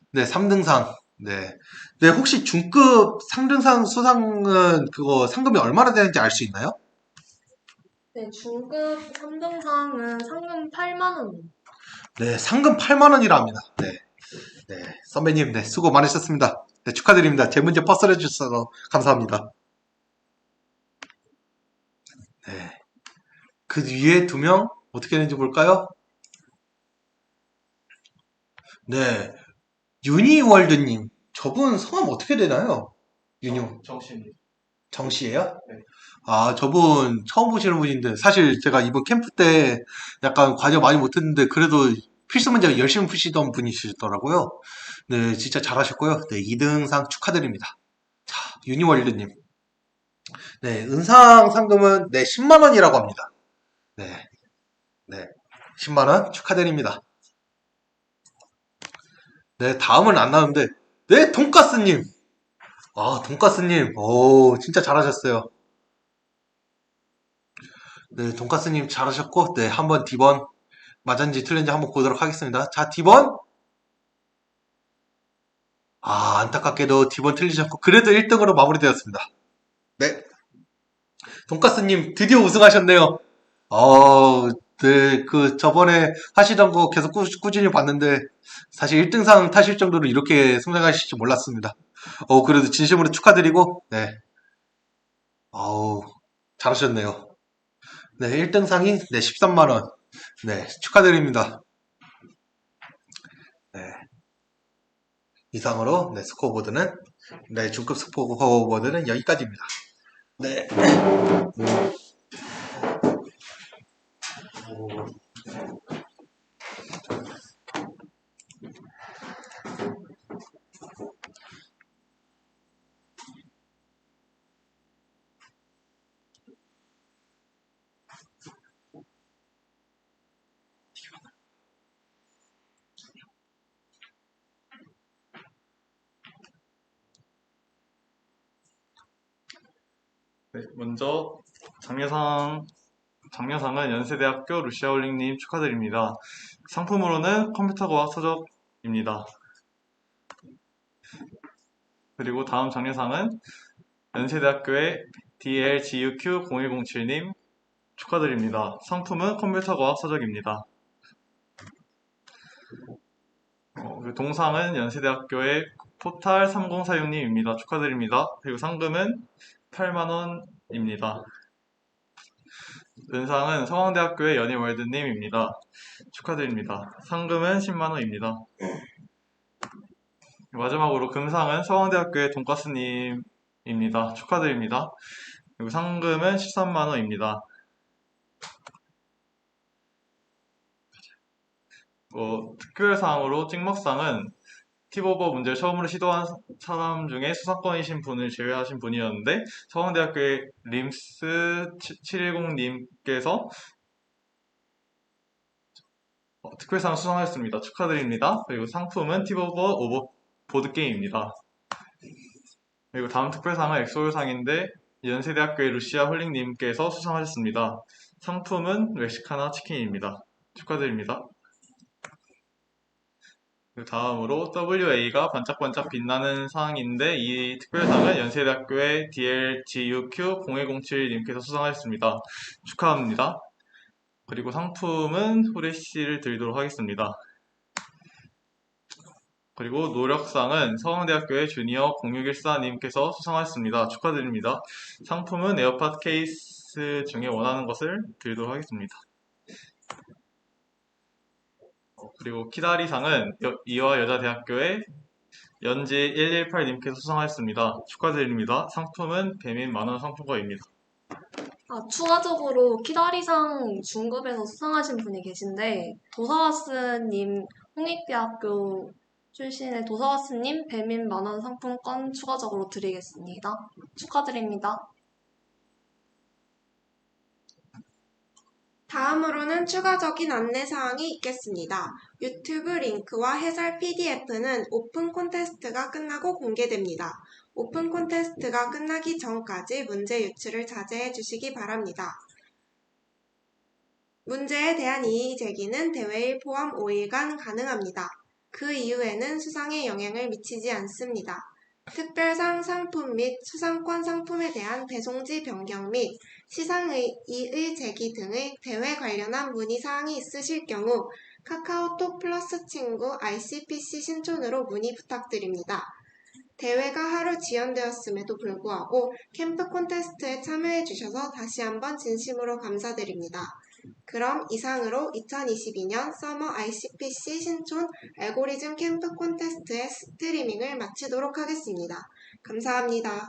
Speaker 1: 네, 3등상. 네, 네, 혹시 중급 상등상 수상은 그거 상금이 얼마나 되는지 알 수 있나요?
Speaker 2: 네, 중급 3등상은 상금 8만원입니다.
Speaker 1: 네, 상금 8만원이라 합니다. 네. 네, 선배님, 네, 수고 많으셨습니다. 네, 축하드립니다. 제 문제 퍼스를 해주셔서 감사합니다. 네. 그 위에 2명, 어떻게 되는지 볼까요? 네, 유니월드님. 저분 성함 어떻게 되나요?
Speaker 3: 정씨입니다.
Speaker 1: 정씨예요?
Speaker 3: 네.
Speaker 1: 저분 처음 보시는 분인데, 사실 제가 이번 캠프 때 약간 과제 많이 못했는데, 그래도 필수 문제 열심히 푸시던 분이시더라고요. 네, 진짜 잘하셨고요. 네, 2등상 축하드립니다. 자, 유니월드님. 네, 은상 상금은 네, 10만원이라고 합니다. 네, 네, 10만원 축하드립니다. 네, 다음은 안 나오는데, 네, 돈가스님. 돈가스님. 오, 진짜 잘하셨어요. 네, 돈가스님 잘하셨고, 네, 한번 D번 맞았는지 틀렸는지 한번 보도록 하겠습니다. 자, D번. 아, 안타깝게도 D번 틀리셨고, 그래도 1등으로 마무리되었습니다. 네, 돈가스님 드디어 우승하셨네요. 네, 저번에 하시던 거 계속 꾸준히 봤는데, 사실 1등상 타실 정도로 이렇게 성장하실 줄 몰랐습니다. 그래도 진심으로 축하드리고, 네. 잘하셨네요. 네, 1등상이, 네, 13만원. 네, 축하드립니다. 네. 이상으로, 네, 스코어보드는, 네, 중급 스코어보드는 여기까지입니다. 네.
Speaker 3: 네, 먼저 장려상은 연세대학교 루시아올링님 축하드립니다. 상품으로는 컴퓨터과학 서적입니다. 그리고 다음 장려상은 연세대학교의 DLGUQ0107님 축하드립니다. 상품은 컴퓨터과학 서적입니다. 동상은 연세대학교의 포탈 3046님입니다. 축하드립니다. 그리고 상금은 8만원입니다. 은상은 서강대학교의 연희월드님입니다. 축하드립니다. 상금은 10만원입니다. 마지막으로 금상은 서강대학교의 돈가스님입니다. 축하드립니다. 그리고 상금은 13만원입니다. 특별상으로 찍먹상은 팁오버 문제를 처음으로 시도한 사람 중에 수상권이신 분을 제외하신 분이었는데 서강대학교의 림스710님께서 특별상 수상하셨습니다. 축하드립니다. 그리고 상품은 팁오버 보드게임입니다. 그리고 다음 특별상은 엑소울상인데 연세대학교의 루시아 홀링님께서 수상하셨습니다. 상품은 멕시카나 치킨입니다. 축하드립니다. 다음으로 WA가 반짝반짝 빛나는 상인데 이 특별상은 연세대학교의 DLGUQ0107님께서 수상하셨습니다. 축하합니다. 그리고 상품은 후레쉬를 드리도록 하겠습니다. 그리고 노력상은 서강대학교의 주니어 0614님께서 수상하셨습니다. 축하드립니다. 상품은 에어팟 케이스 중에 원하는 것을 드리도록 하겠습니다. 그리고 키다리상은 이화여자대학교의 연지118님께서 수상하였습니다. 축하드립니다. 상품은 배민 만원 상품권입니다.
Speaker 2: 추가적으로 키다리상 중급에서 수상하신 분이 계신데 도사와스님, 홍익대학교 출신의 도사와스님 배민 만원 상품권 추가적으로 드리겠습니다. 축하드립니다.
Speaker 4: 다음으로는 추가적인 안내사항이 있겠습니다. 유튜브 링크와 해설 PDF는 오픈 콘테스트가 끝나고 공개됩니다. 오픈 콘테스트가 끝나기 전까지 문제 유출을 자제해 주시기 바랍니다. 문제에 대한 이의 제기는 대회일 포함 5일간 가능합니다. 그 이후에는 수상에 영향을 미치지 않습니다. 특별상 상품 및 수상권 상품에 대한 배송지 변경 및 시상이의 제기 등의 대회 관련한 문의사항이 있으실 경우 카카오톡 플러스 친구 ICPC 신촌으로 문의 부탁드립니다. 대회가 하루 지연되었음에도 불구하고 캠프 콘테스트에 참여해 주셔서 다시 한번 진심으로 감사드립니다. 그럼 이상으로 2022년 서머 ICPC 신촌 알고리즘 캠프 콘테스트의 스트리밍을 마치도록 하겠습니다. 감사합니다.